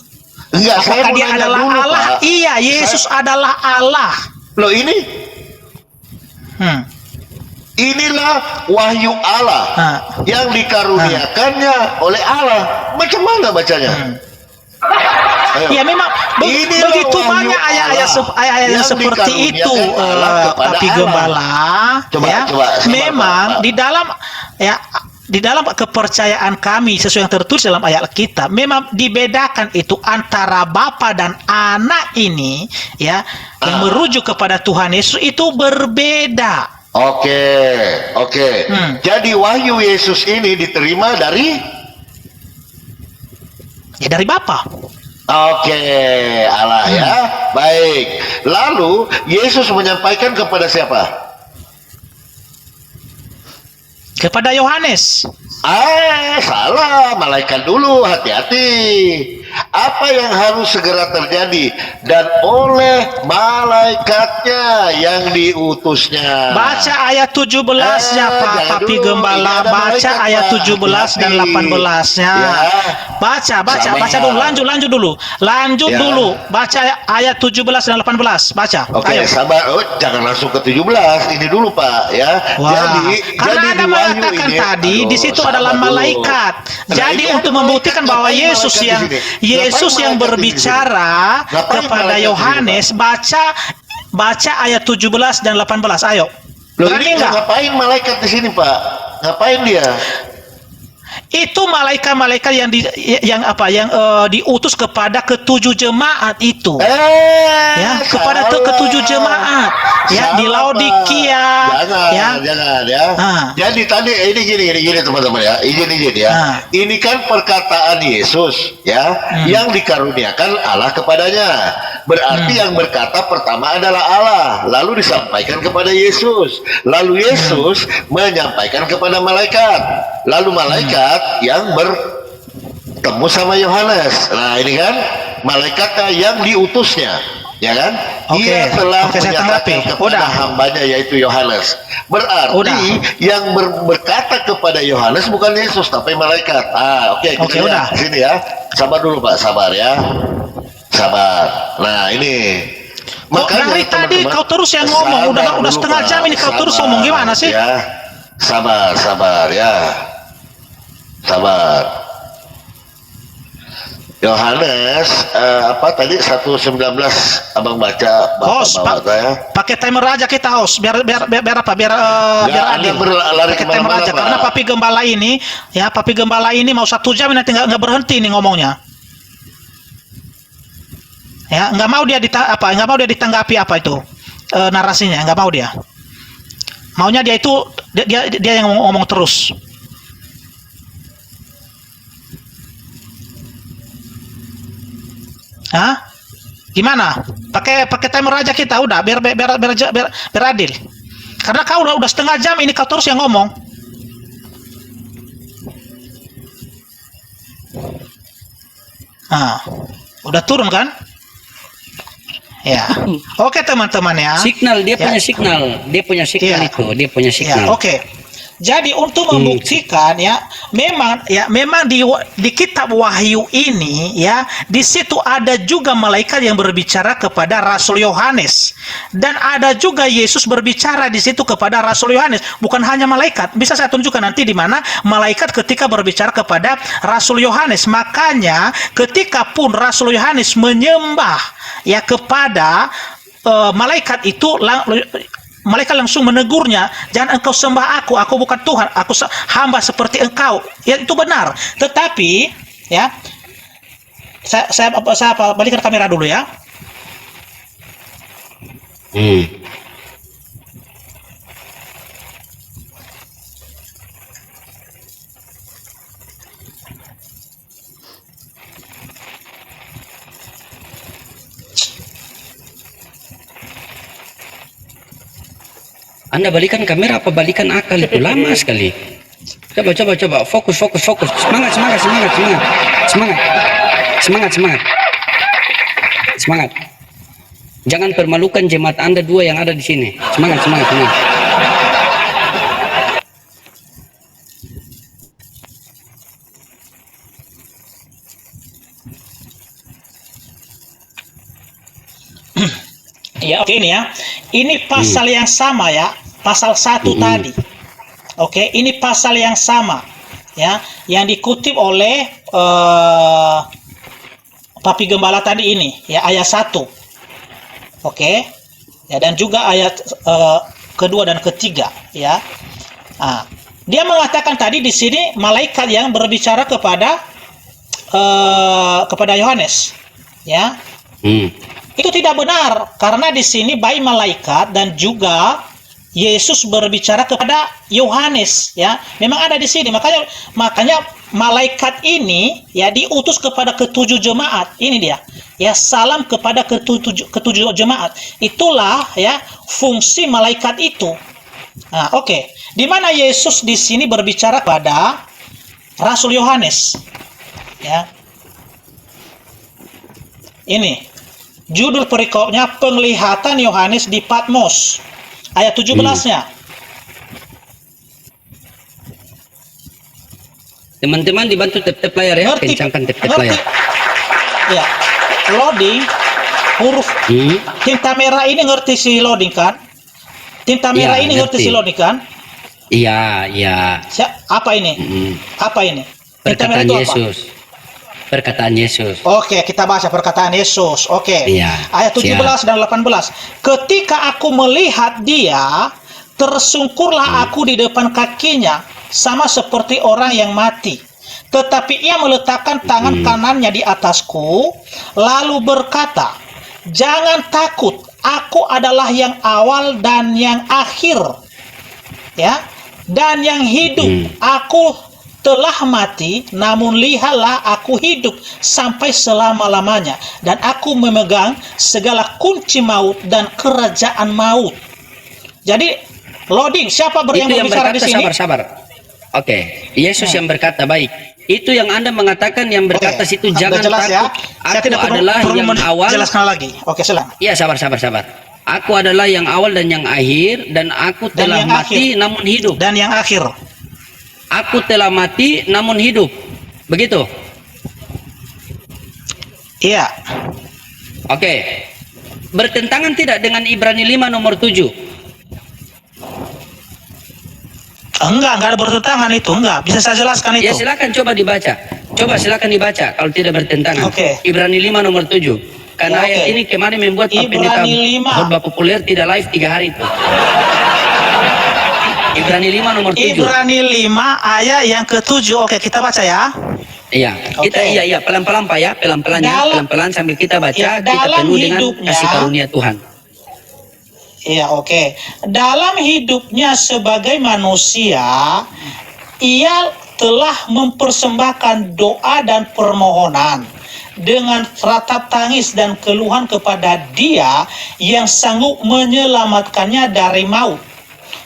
Enggak, saya Apakah mau dia nanya adalah dulu, Allah? Pak. Iya, Yesus adalah Allah. Loh ini inilah wahyu Allah yang dikaruniakannya oleh Allah. Macam mana bacanya? Ayo. Ya memang Inilah begitu wahyu banyak ayat-ayat Allah yang seperti itu, dikaruniakan Allah kepada Papi Allah. Gembala. Coba, Ya, coba, memang Pak. di dalam kepercayaan kami sesuai yang tertulis dalam ayat kita, memang dibedakan itu antara Bapa dan Anak ini, ya, yang merujuk kepada Tuhan Yesus itu berbeda. Oke. Jadi wahyu Yesus ini diterima dari Ya, dari Bapa. Allah ya. Baik. Lalu Yesus menyampaikan kepada siapa? Kepada Yohanes. Salah, malaikat dulu, hati-hati. Apa yang harus segera terjadi dan oleh malaikatnya yang diutusnya. Baca ayat 17-nya Pak jangan Papi dulu. Gembala. Ini ada Baca malaikat, ayat Pak. 17 dan Hati-hati. 18-nya. Ya. Baca dulu. Lanjut dulu. Ya. Baca ayat 17 dan 18. Baca. Oke, Ayo. sabar. Jangan langsung ke 17. Ini dulu, Pak, ya. Wah, karena Anda di wahyu mengatakan ini, tadi di situ sabar adalah dulu. malaikat. Nah, Jadi ini untuk ada membuktikan malaikat. bahwa Ngapain Yesus malaikat yang di sini? Ngapain malaikat berbicara di sini? Ngapain kepada malaikat di sini, Yohanes, baca ayat 17 dan 18. Ayo. Loh, Berani ini nggak? ngapain malaikat di sini, Pak? Ngapain dia? Itu malaikat-malaikat yang diutus kepada ketujuh jemaat itu. Ya, kepada ketujuh jemaat. Ya, di Laodikia. Jangan ya. Jadi tadi ini gini teman-teman ya. Izin ya. Ini kan perkataan Yesus ya yang dikaruniakan Allah kepadanya. Berarti yang berkata pertama adalah Allah, lalu disampaikan kepada Yesus. Lalu Yesus menyampaikan kepada malaikat. Lalu malaikat yang bertemu sama Yohanes. Nah, ini kan malaikatnya yang diutusnya, ya kan? Dia telah menyatakan kepada hambanya yaitu Yohanes. Berarti yang berkata kepada Yohanes bukan Yesus tapi malaikat. Kita lihat di sini ya. Sabar dulu Pak, sabar ya. Sabar. Nah, ini Makanya dari tadi kau terus yang ngomong, udah setengah jam ini kau terus ngomong, gimana sih? Ya. Sabar ya. Sabar. Yohanes apa tadi 1:19 abang baca Host, bapak saya. pakai timer aja kita host, biar apa? Biar Anda adil. berlari Pakai timer kemana-mana, aja, Pak. karena Papi Gembala ini mau 1 jam nanti nggak berhenti nih ngomongnya. Ya, nggak mau dia ditanggapi apa itu narasinya, nggak mau dia. Maunya dia itu dia yang ngomong terus. Hah? Gimana? Pakai timer aja kita udah biar adil. Karena kau udah 1/2 jam ini kau terus yang ngomong. Nah, udah turun kan? Ya. Oke teman-teman ya. Signal dia Ya. punya signal, dia punya signal Iya. itu, dia punya Ya, signal. oke. Jadi untuk membuktikan memang di kitab Wahyu ini ya, di situ ada juga malaikat yang berbicara kepada Rasul Yohanes, dan ada juga Yesus berbicara di situ kepada Rasul Yohanes, bukan hanya malaikat. Bisa saya tunjukkan nanti di mana malaikat ketika berbicara kepada Rasul Yohanes. Makanya ketika pun Rasul Yohanes menyembah ya kepada malaikat itu, malaikat langsung menegurnya, jangan engkau sembah aku bukan Tuhan, aku hamba seperti engkau. Ya itu benar. Tetapi ya, saya balikan kamera dulu ya. Anda balikan kamera apa balikan akal itu lama sekali. Coba fokus. Semangat. Jangan permalukan jemaat Anda 2 yang ada di sini. Semangat. Ya, oke, ini ya. Ini pasal yang sama ya, pasal 1 tadi. Oke, ini pasal yang sama ya, yang dikutip oleh Papi Gembala tadi ini ya, ayat 1. Oke. Ya, dan juga ayat kedua dan ketiga ya. Nah, dia mengatakan tadi di sini malaikat yang berbicara kepada Yohanes ya. Itu tidak benar, karena di sini baik malaikat dan juga Yesus berbicara kepada Yohanes ya. Memang ada di sini. Makanya malaikat ini ya diutus kepada ke-7 jemaat. Ini dia. Ya, salam kepada ke-7 jemaat. Itulah ya fungsi malaikat itu. Nah, oke. Di mana Yesus di sini berbicara pada Rasul Yohanes. Ya. Ini judul perikopnya, penglihatan Yohanes di Patmos, ayat 17-nya. Teman-teman dibantu tap-tap layar ya, kencangkan tap-tap layar. Ya, loading huruf tinta merah ini, ngerti si loading kan? Tinta merah Ya, ini ngerti si loading kan? Iya. Apa ini? Apa ini? Tinta merah Perkataan itu apa? Yesus. Perkataan Yesus. Oke, kita baca perkataan Yesus. Oke. Iya, Ayat 17 dan 18. Ketika aku melihat dia, tersungkurlah aku di depan kakinya, sama seperti orang yang mati. Tetapi ia meletakkan tangan kanannya di atasku, lalu berkata, "Jangan takut, aku adalah yang awal dan yang akhir. Ya, dan yang hidup. Aku telah mati, namun lihatlah aku hidup sampai selama-lamanya, dan aku memegang segala kunci maut dan kerajaan maut." Jadi loading, siapa yang Itu yang berbicara berkata, di sini? sabar. Oke, Yesus yang berkata, baik. Itu yang Anda mengatakan, yang berkata situ, jangan jelas takut. ya. Saya Aku tidak adalah yang awal. jelaskan lagi. Oke, silakan. Iya, sabar. Aku adalah yang awal dan yang akhir, dan aku Dan telah yang mati akhir. namun hidup. Dan yang akhir. Aku telah mati namun hidup. Begitu. Iya. Oke. Bertentangan tidak dengan Ibrani 5 nomor 7? Enggak ada bertentangan itu, enggak. Bisa saya jelaskan itu. Ya silakan coba dibaca. Coba silakan dibaca kalau tidak bertentangan. Oke. Ibrani 5 nomor 7. Karena Ya, oke. ayat ini kemarin membuat Pak Pendeta Ibrani 5. khotbah populer tidak live 3 hari itu. Ibrani 5 nomor 7. Ibrani 5 ayat yang ke-7. Oke, kita baca ya. Iya, kita Oke. iya pelan-pelan Pak ya, pelan-pelan ya, Dalam- pelan-pelan sambil kita baca, Ya, kita dalam penuh dengan hidupnya- kasih karunia Tuhan. Iya, oke. Dalam hidupnya sebagai manusia, ia telah mempersembahkan doa dan permohonan dengan ratap tangis dan keluhan kepada Dia yang sanggup menyelamatkannya dari maut.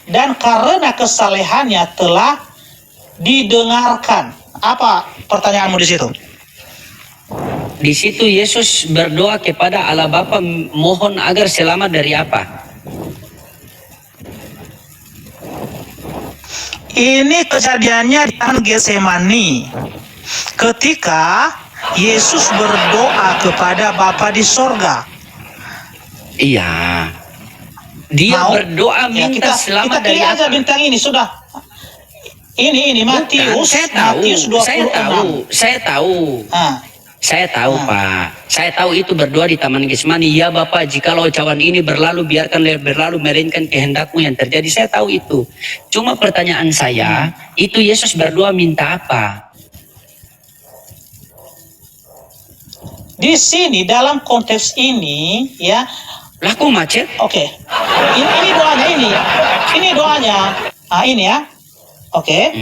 Dan karena kesalehannya telah didengarkan. Apa pertanyaanmu di situ? Di situ Yesus berdoa kepada Allah Bapa mohon agar selamat dari apa? Ini kejadiannya di Taman Getsemani. Ketika Yesus berdoa kepada Bapa di sorga. Iya. Dia Mau? berdoa Ya, minta selamat kita dari pilih aja apa? bintang ini sudah. Ini Bukan, Matius, saya tahu, Matius 26. saya tahu. Ah, Saya tahu Pak, saya tahu itu berdoa di Taman Getsemani. Ya Bapak, jikalau cawan ini berlalu, biarkan berlalu, melainkan kehendakmu yang terjadi. Saya tahu itu. Cuma pertanyaan saya, itu Yesus berdoa minta apa? di sini dalam konteks ini ya, Lah kok macet? oke. Ini doanya ini. Ini doanya. Ah, ini ya. Oke.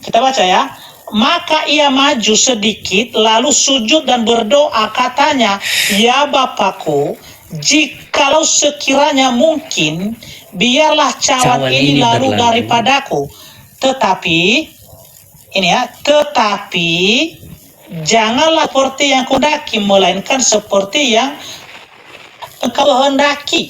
Kita baca ya. Maka ia maju sedikit lalu sujud dan berdoa katanya, ya Bapakku, jikalau sekiranya mungkin, biarlah cawan Cawan ini ini lalu berlalu. daripadaku. Tetapi, ini ya, tetapi janganlah seperti yang kuhendaki, melainkan seperti yang engkau hendaki.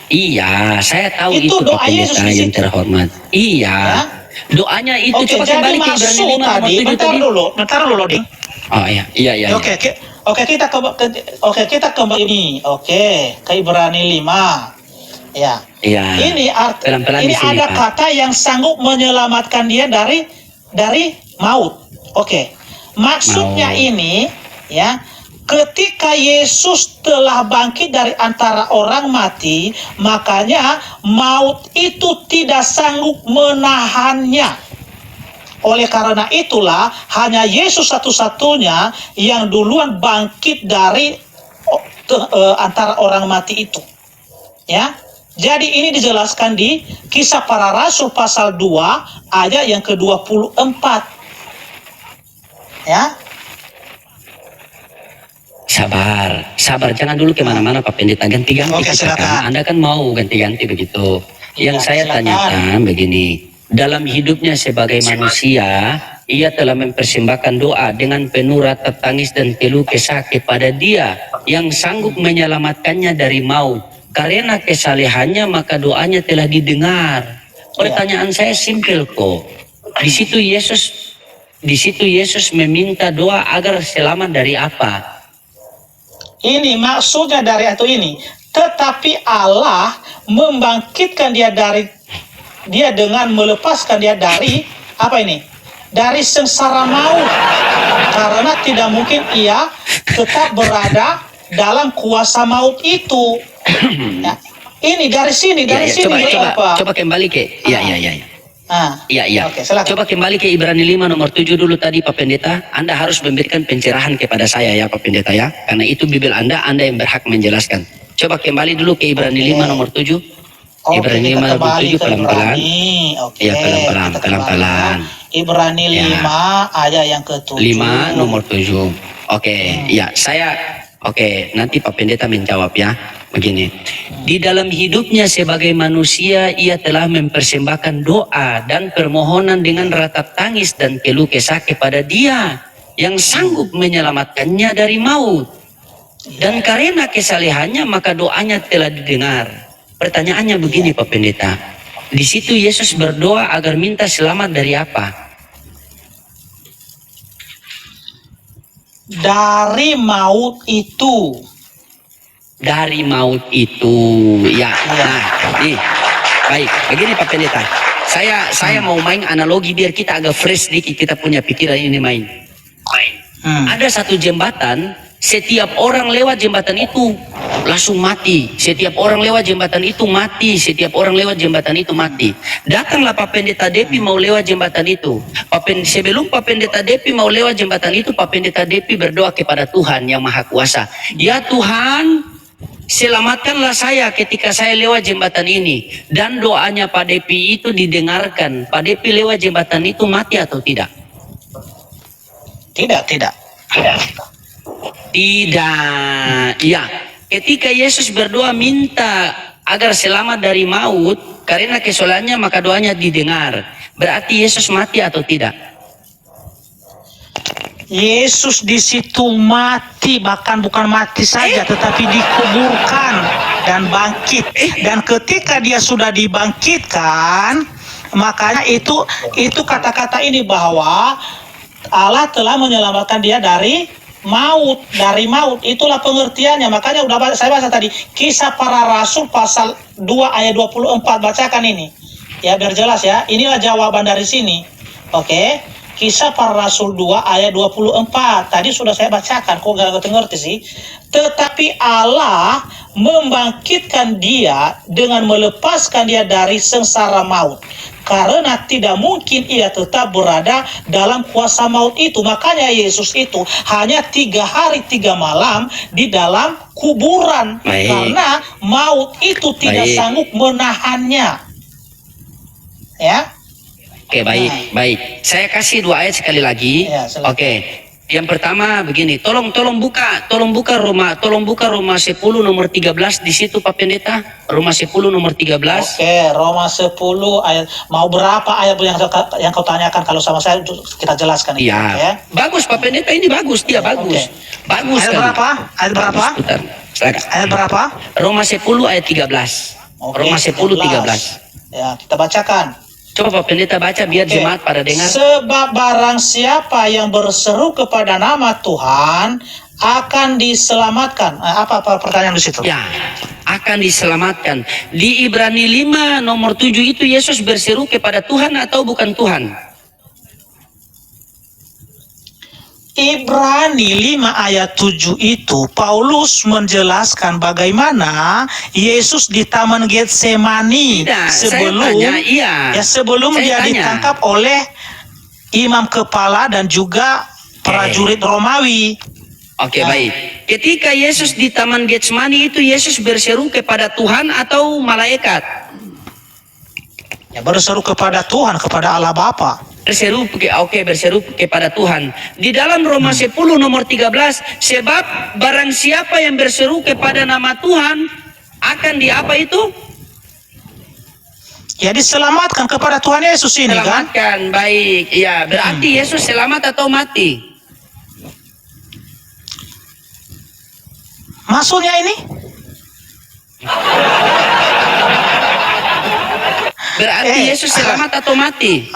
Iya, saya tahu Itu itu doa Pak Yesus Pendeta di yang situ. terhormat. Iya. Ya. Doanya itu Oke, coba jadi kembali ke Ibrani maksud 5 nomor tadi, 7 bentar tadi. dulu, Ding. Oh iya, iya, iya. Oke, kita kembali ini. Oke, ke Ibrani 5. Ya. Iya. Ini Pelan-pelan ini di sini, ada Pak. kata yang sanggup menyelamatkan dia dari maut. Oke. Maksudnya Maut. ini ya, ketika Yesus telah bangkit dari antara orang mati, makanya maut itu tidak sanggup menahannya. Oleh karena itulah hanya Yesus satu-satunya yang duluan bangkit dari antara orang mati itu. Ya. Jadi ini dijelaskan di Kisah Para Rasul pasal 2 ayat yang ke-24. Ya. Sabar, jangan dulu kemana-mana Pak Pendeta, ganti-ganti Oke, kita kan. silakan. Anda kan mau ganti-ganti begitu. Yang Ya, saya silakan. tanyakan begini, dalam hidupnya sebagai manusia, ia telah mempersembahkan doa dengan penuh ratap tangis dan keluh kesah kepada Dia yang sanggup menyelamatkannya dari maut. Karena kesalehannya maka doanya telah didengar. Pertanyaan saya simpel kok. Di situ Yesus meminta doa agar selamat dari apa? Ini maksudnya dari atau ini. Tetapi Allah membangkitkan dia dengan melepaskan dia dari apa ini? Dari sengsara maut. Karena tidak mungkin ia tetap berada dalam kuasa maut itu. Ya. Ini dari sini, Coba kembali ke iya. Iya. Oke, silakan. Coba kembali ke Ibrani 5 nomor 7 dulu tadi Pak Pendeta. Anda harus memberikan pencerahan kepada saya ya Pak Pendeta ya. Karena itu Bibel Anda yang berhak menjelaskan. Coba kembali dulu ke Ibrani 5 nomor 7. Ibrani 5 nomor 7 pelan-pelan. Oke. Iya, pelan-pelan, kita pelan-pelan. kembali. Ibrani 5 ayat yang ke-7. 5 nomor 7. Oke, ya Oke, nanti Pak Pendeta menjawab ya. Begini, di dalam hidupnya sebagai manusia ia telah mempersembahkan doa dan permohonan dengan ratap tangis dan keluh kesah kepada Dia yang sanggup menyelamatkannya dari maut. Dan karena kesalehannya maka doanya telah didengar. Pertanyaannya begini Pak Pendeta, di situ Yesus berdoa agar minta selamat dari apa? Dari maut itu. Dari maut itu, ya. Nah, nih, baik. Begini Pak Pendeta, Saya mau main analogi biar kita agak fresh dikit kita punya pikiran ini main. Ada satu jembatan, setiap orang lewat jembatan itu langsung mati. Setiap orang lewat jembatan itu mati. Setiap orang lewat jembatan itu mati. Datanglah Pak Pendeta Depi mau lewat jembatan itu. Sebelum Pak Pendeta Depi mau lewat jembatan itu, Pak Pendeta Depi berdoa kepada Tuhan yang Maha Kuasa. Ya Tuhan, selamatkanlah saya ketika saya lewat jembatan ini. Dan doanya Pak Depi itu didengarkan. Pak Depi lewat jembatan itu mati atau tidak? Tidak. Tidak. Ya, ketika Yesus berdoa minta agar selamat dari maut karena kesalahannya, maka doanya didengar. Berarti Yesus mati atau tidak? Yesus di situ mati, bahkan bukan mati saja, tetapi dikuburkan dan bangkit. Dan ketika dia sudah dibangkitkan, makanya itu kata-kata ini bahwa Allah telah menyelamatkan dia dari maut, itulah pengertiannya. Makanya saya baca tadi Kisah Para Rasul pasal 2 ayat 24, bacakan ini ya biar jelas ya. Inilah jawaban dari sini. Oke, Kisah Para Rasul 2 ayat 24 tadi sudah saya bacakan, kok gak ngerti sih. Tetapi Allah membangkitkan dia dengan melepaskan dia dari sengsara maut, karena tidak mungkin ia tetap berada dalam kuasa maut itu. Makanya Yesus itu hanya 3 hari 3 malam di dalam kuburan. Baik. Karena maut itu tidak Baik. sanggup menahannya. Ya. Oke, baik. Saya kasih 2 ayat sekali lagi. Ya, silakan. Oke. Yang pertama begini, tolong buka Roma 10 nomor 13 di situ Pak Pendeta. Roma 10 nomor 13. Oke, Roma 10 ayat, mau berapa ayat yang kau tanyakan? Kalau sama saya kita jelaskan itu, Iya. ya. Bagus Pak Pendeta, ini bagus, dia bagus. Oke. Bagus Ayat sekali. berapa? Ayat berapa? Sebentar, silakan. Ayat berapa? Roma 10 ayat 13. Oke, Roma 10 13. Ya, kita bacakan. Coba Pak Pendeta baca biar Oke. jemaat pada dengar. Sebab barang siapa yang berseru kepada nama Tuhan akan diselamatkan. Apa pertanyaan di situ? Ya, akan diselamatkan. Di Ibrani 5 nomor 7 itu Yesus berseru kepada Tuhan atau bukan Tuhan? Ibrani 5 ayat 7 itu Paulus menjelaskan bagaimana Yesus di Taman Getsemani Tidak, sebelum saya tanya, iya. sebelum Saya dia tanya. ditangkap oleh imam kepala dan juga prajurit Romawi. Oke, baik. Ketika Yesus di Taman Getsemani itu Yesus berseru kepada Tuhan atau malaikat? Ya, berseru kepada Tuhan, kepada Allah Bapa. Berseru kepada Tuhan. Di dalam Roma 10 nomor 13, sebab barang siapa yang berseru kepada nama Tuhan akan diapa itu? Ya, diselamatkan kepada Tuhan Yesus ini kan? Selamatkan, baik. Ya, berarti Yesus selamat atau mati? Maksudnya ini? Berarti Yesus selamat atau mati?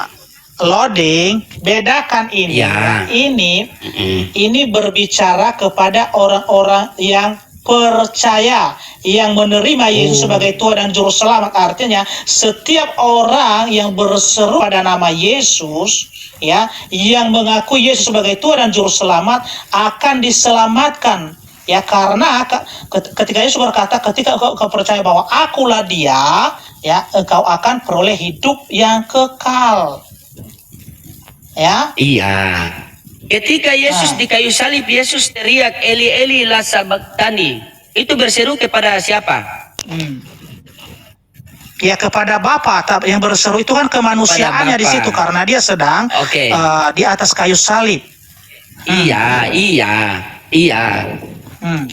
Loading, bedakan ini. Ya. Ini berbicara kepada orang-orang yang percaya, yang menerima Yesus sebagai Tuhan dan Juru Selamat. Artinya setiap orang yang berseru pada nama Yesus, ya, yang mengaku Yesus sebagai Tuhan dan Juru Selamat akan diselamatkan. Ya, karena ketika Yesus berkata, ketika kau percaya bahwa akulah dia, ya, engkau akan peroleh hidup yang kekal. Ya. Iya. Ketika Yesus di kayu salib, Yesus teriak Eli Eli lama sabachthani. Itu berseru kepada siapa? Ya, kepada Bapa. Yang berseru itu kan kemanusiaannya di situ karena dia sedang di atas kayu salib. Iya.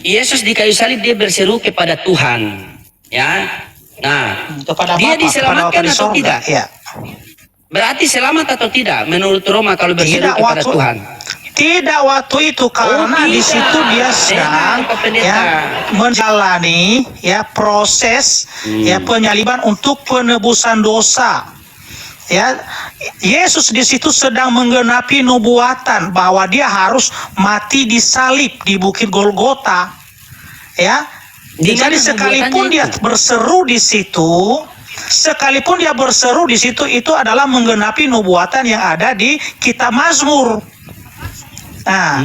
Yesus di kayu salib dia berseru kepada Tuhan. Ya. Nah, Kepada dia Bapa, diselamatkan kepada Bapa di atau sorga. tidak? Ya. Berarti selamat atau tidak menurut Roma kalau berseru Tidak kepada waktu, Tuhan? Tidak waktu itu karena di tidak. situ dia sedang Pak Pendeta. ya, menjalani ya proses ya penyaliban untuk penebusan dosa. Ya, Yesus di situ sedang menggenapi nubuatan bahwa dia harus mati di salib di Bukit Golgota. Ya. Di Jadi mana sekalipun nubuatannya dia itu? berseru di situ, sekalipun dia berseru di situ itu adalah menggenapi nubuatan yang ada di kitab Mazmur. Nah,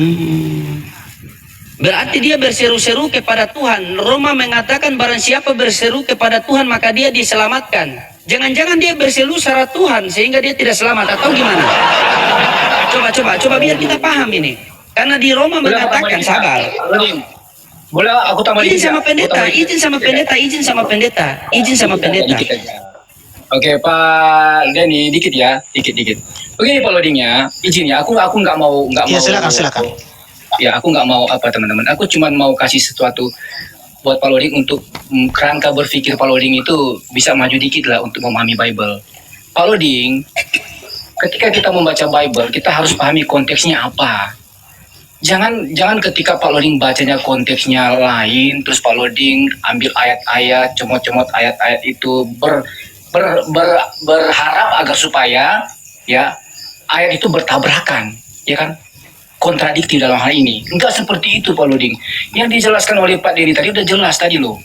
Berarti dia berseru-seru kepada Tuhan. Roma mengatakan barang siapa berseru kepada Tuhan maka dia diselamatkan. Jangan-jangan dia berseru secara Tuhan sehingga dia tidak selamat atau gimana? Coba biar kita paham ini. Karena di Roma mengatakan sabar. Boleh aku tambah Izin dikit sama ya? pendeta, Aku tambah izin sama dikit ya? pendeta, izin sama pendeta. Dikit aja. Oke, Pak Denny, dikit ya, dikit. Begini Pak Loding ya, izin ya, aku nggak mau. ya silakan. Ya, aku nggak mau apa teman-teman. Aku cuma mau kasih sesuatu buat Pak Loding untuk kerangka berpikir Pak Loding itu bisa maju dikit lah untuk memahami Bible. Pak Loding, ketika kita membaca Bible, kita harus pahami konteksnya apa. Jangan ketika Pak Loding bacanya konteksnya lain, terus Pak Loding ambil ayat-ayat, comot-comot ayat-ayat itu berharap agar supaya ya ayat itu bertabrakan, ya kan? Kontradiktif dalam hal ini. Enggak seperti itu Pak Loding. Yang dijelaskan oleh Pak Denny tadi udah jelas tadi loh.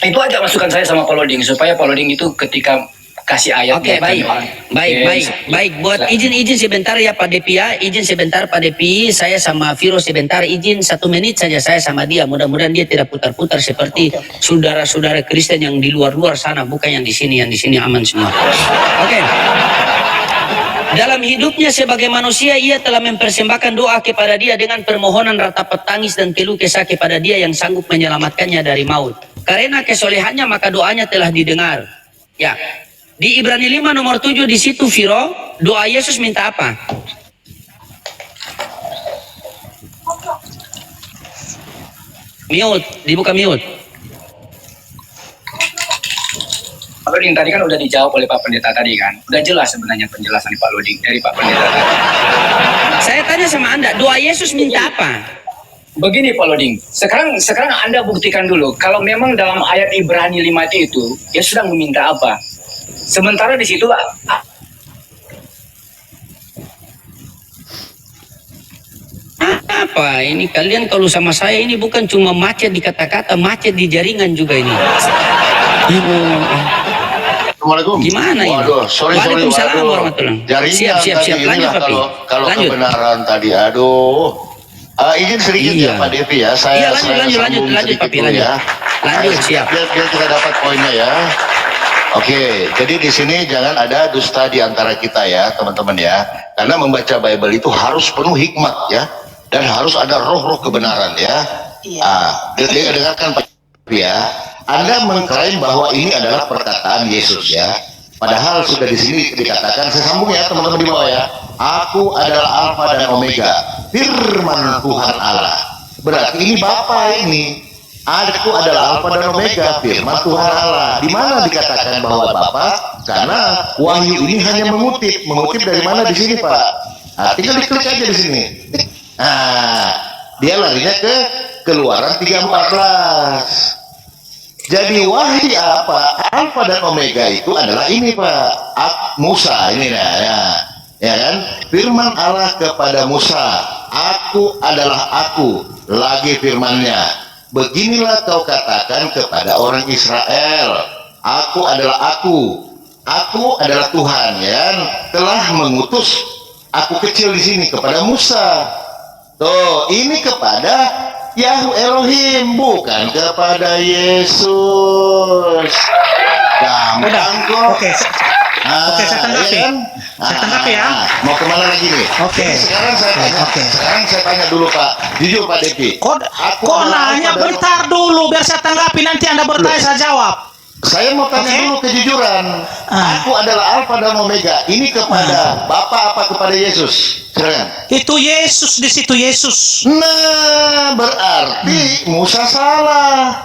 Itu aja masukan saya sama Pak Loding supaya Pak Loding itu ketika kasih ayat. Oke, baik. Buat izin sebentar ya Pak Depi ya. Izin sebentar Pak Depi. Saya sama Viro sebentar izin 1 menit saja saya sama dia. Mudah-mudahan dia tidak putar-putar seperti saudara-saudara Kristen yang di luar-luar sana, bukan yang di sini aman semua. Oke. Dalam hidupnya sebagai manusia, ia telah mempersembahkan doa kepada dia dengan permohonan ratapan tangis dan keluh kesah kepada dia yang sanggup menyelamatkannya dari maut. Karena kesolehannya maka doanya telah didengar. Ya, di Ibrani 5 nomor 7 di situ Viro, doa Yesus minta apa? Mute, dibuka mute. Pak Loding tadi kan udah dijawab oleh Pak Pendeta tadi kan. Udah jelas sebenarnya penjelasan Pak Loding dari Pak Pendeta tadi. Saya tanya sama Anda, doa Yesus minta apa? Begini Pak Loding, sekarang Anda buktikan dulu kalau memang dalam ayat Ibrani 5 itu ya sedang meminta apa. Sementara di situ apa ini kalian kalau sama saya ini bukan cuma macet di kata-kata, macet di jaringan juga ini. Assalamualaikum. Gimana ini? Waduh, sorry. Waalaikumsalam Waduh. warahmatullahi. Jaringan Siap. tadi Lanjut, inilah Papi. kalau Lanjut. kebenaran tadi. Aduh. Izin sedikit Iya. ya Pak Devi ya. Iya, lanjut, sambung Papi, sedikit dulu lanjut. ya. Lanjut, siap. Biar kita dapat poinnya ya. Oke, jadi di sini jangan ada dusta di antara kita ya, teman-teman ya. Karena membaca Bible itu harus penuh hikmat ya, dan harus ada roh-roh kebenaran ya. Dengarkan Pak Devi ya. Anda mengklaim bahwa ini adalah perkataan Yesus ya. Padahal sudah di sini dikatakan, saya sambung ya teman-teman di bawah ya. Aku adalah Alfa dan Omega, firman Tuhan Allah. Berarti ini Bapa ini. Aku adalah Alfa dan Omega, firman Tuhan Allah. Di mana dikatakan bahwa Bapa? Karena Wahyu ini hanya mengutip dari mana di sini Pak? Tinggal diklik aja di sini. Dia larinya ke Keluaran 3:14. Jadi Wahyu apa? Alfa dan Omega itu adalah ini Pak. Musa ini ya kan? Firman Allah kepada Musa, aku adalah aku, lagi firmannya. Beginilah kau katakan kepada orang Israel, aku adalah aku adalah Tuhan yang telah mengutus aku kecil di sini kepada Musa. Tuh, ini kepada Yahweh Elohim, bukan kepada Yesus. Gampang kok. Oke, saya tanggapi. Saya tanggapi ya. Mau kemana lagi nih? Oke. Sekarang saya tanya dulu Pak. Jujur Pak Depi. Kok nanya bentar dulu biar saya tanggapi, nanti Anda bertanya saya jawab. Saya mau tanya dulu kejujuran. Aku adalah Alfa dan Omega. Ini kepada Bapa apa kepada Yesus? Silakan. Itu Yesus, di situ Yesus. Nah, berarti Musa salah.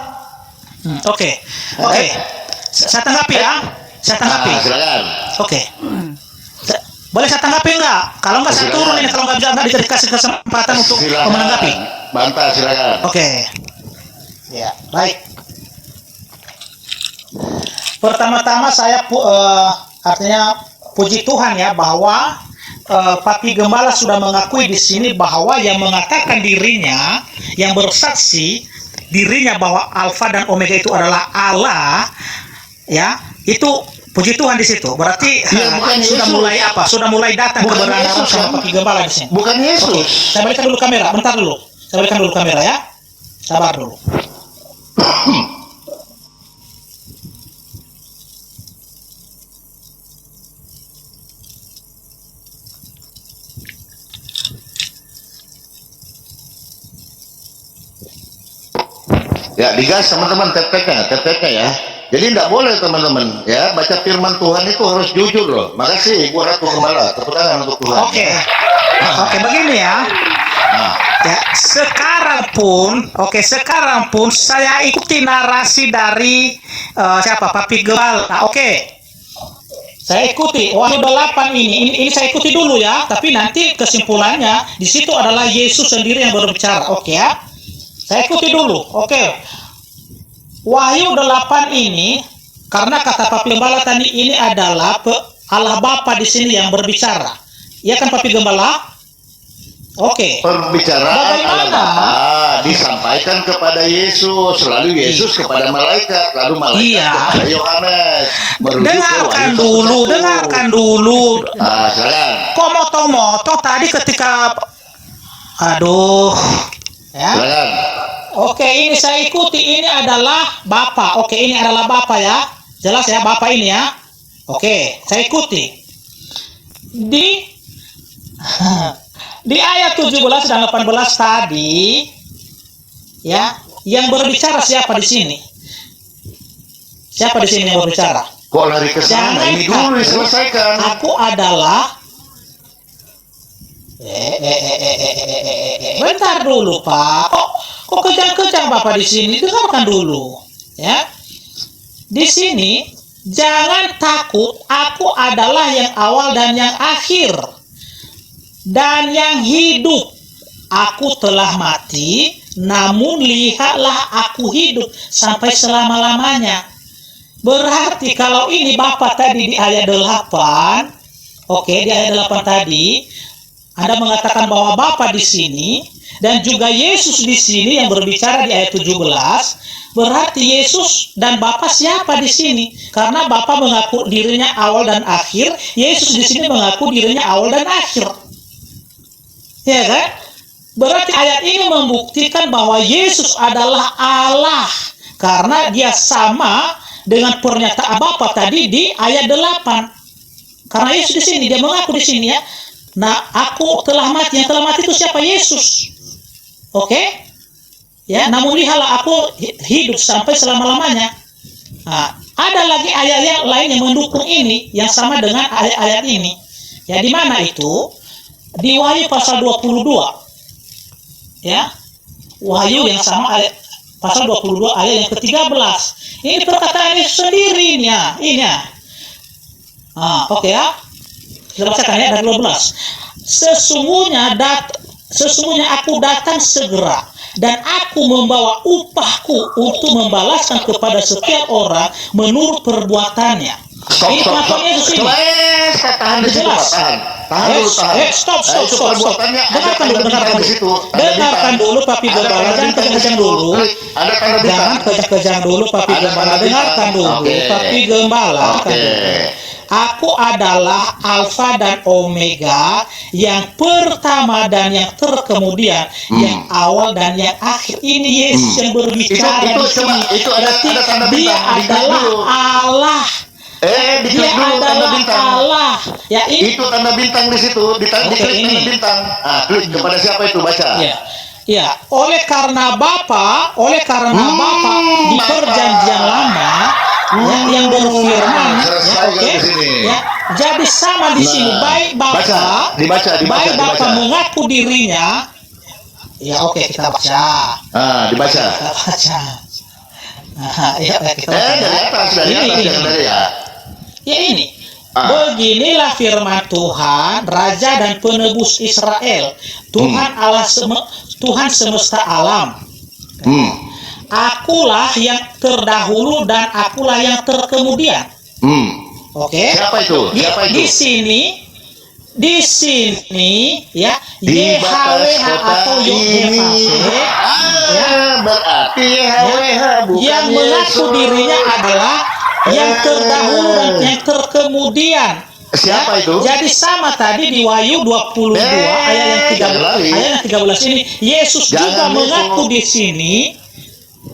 Oke. Saya tanggapi ya. Saya tanggapi. Silakan. Oke. Boleh saya tanggapi enggak? Kalau enggak saya turun ini, kalau enggak dikasih kesempatan untuk menanggapi. Bantah, silakan. Oke. Ya, baik. Pertama-tama saya artinya puji Tuhan ya bahwa Papi Gembala sudah mengakui di sini bahwa yang mengatakan dirinya, yang bersaksi dirinya bahwa Alfa dan Omega itu adalah Allah, ya, Itu puji Tuhan di situ. Berarti Ya, bukan sudah Yesus. mulai apa? Sudah mulai datang Bukan kebenaran Yesus, sama kan? Papi Gembala di sini. Bukan Yesus. Oke, saya balikan dulu kamera. Bentar dulu. Saya balikan dulu kamera ya. Sabar dulu. Ya, digas teman-teman tap-tapnya ya. Jadi tidak boleh teman-teman ya, baca firman Tuhan itu harus jujur loh. Makasih Ibu Ratu Gembala, tepuk tangan untuk Tuhan. Oke. Oke, begini ya. Nah, Ya, sekarang pun saya ikuti narasi dari siapa? Papi Gembala. Oke. Saya ikuti Wahyu 8 ini saya ikuti dulu ya, tapi nanti kesimpulannya di situ adalah Yesus sendiri yang berbicara. Oke ya. Saya ikuti dulu. Oke. Wahyu 8 ini karena kata Papi Gembala tadi ini adalah Allah Bapa di sini yang berbicara. Iya kan Papi Gembala? Oke. perbicaraan Bagaimana? Allah Bapa disampaikan kepada Yesus, lalu Yesus kepada malaikat, lalu malaikat Iya. kepada Yohanes. Merujuk ke Dengarkan Wahyu dulu, 1. dengarkan dulu. Silakan. Kok moto-moto tadi ketika aduh ya. Silakan. Oke, ini saya ikuti. Ini adalah Bapa. Oke, ini adalah Bapa ya. Jelas ya Bapa ini ya. Oke, saya ikuti. Di ayat 17 dan 18 tadi ya, yang berbicara siapa di sini? Siapa di sini yang berbicara? Kok lari ke sana? Ini dulu diselesaikan. Aku adalah bentar dulu Pak. Kok kejang-kejang Bapak di sini? Dengarkan dulu, ya. Di sini jangan takut. Aku adalah yang awal dan yang akhir dan yang hidup. Aku telah mati, namun lihatlah aku hidup sampai selama-lamanya. Berarti kalau ini Bapak tadi di ayat 8, oke, di ayat 8 tadi Anda mengatakan bahwa Bapa di sini dan juga Yesus di sini yang berbicara di ayat 17, berarti Yesus dan Bapa siapa di sini? Karena Bapa mengaku dirinya awal dan akhir, Yesus di sini mengaku dirinya awal dan akhir. Ya kan? Berarti ayat ini membuktikan bahwa Yesus adalah Allah karena dia sama dengan pernyataan Bapa tadi di ayat 8. Karena Yesus di sini dia mengaku di sini ya. Nah, aku telah mati. Yang telah mati itu siapa? Yesus. Oke? Ya, namun lihatlah aku hidup sampai selama-lamanya. Nah, ada lagi ayat yang lain yang mendukung ini yang sama dengan ayat-ayat ini. Ya, di mana itu? Di Wahyu pasal 22. Ya. Wahyu yang sama ayat pasal 22 ayat yang ke-13. Ini perkataan Yesus sendiri ini ya. Ini ya. Oke ya. Kita bacakan ya dari 12. Sesungguhnya aku datang segera dan aku membawa upahku untuk membalaskan kepada setiap orang menurut perbuatannya. Ini pengakuan Yesus ini. Tahan di situ, Pak. Tahan dulu, tahan. Stop. Itu perbuatannya. Dengarkan Ada dulu, tanda bintang di situ. Tanda dengarkan bintang. dulu Papi Ada Gembala, tanda jangan bintang di kejang situ. dulu. Ada tanda bintang. Jangan kejang dulu Papi Ada Gembala, tanda dengarkan bintang. dulu Oke. Papi Gembala. Oke. Aku adalah Alfa dan Omega, yang pertama dan yang terkemudian, yang awal dan yang akhir. Ini Yesus yang berbicara Itu di coba, sini. itu ada Berarti tanda dia bintang, diklik adalah dulu. Allah. Diklik Dia dulu tanda adalah bintang. Allah. Ya ini. Itu tanda bintang di situ. Diklik Oke, tanda ini. bintang. Klik kepada siapa itu, baca. Ya, oleh karena Bapa di Bapa. perjanjian lama yang berfirman, selesai oke, di sini. ya, jadi sama di sini. Baik Bapa, dibaca. baik Bapa mengaku dirinya. Ya, oke, kita baca. Dibaca. Kita baca. Ya, kita baca. Dari atas, Ini. jangan dari ya. Ya ini. Beginilah firman Tuhan, Raja dan Penebus Israel, Tuhan Allah Tuhan semesta alam. Akulah yang terdahulu dan akulah yang terkemudian. Oke. Siapa itu? Di sini ya, Di batas YHWH kota atau ini. ya, Berarti YHWH bukan yang mengaku Yesus. dirinya adalah yang terdahulu dan yang terkemudian. Siapa itu? Jadi sama tadi di Wahyu 22 ayat yang 13 ini, Yesus juga Jangan mengaku itu. di sini,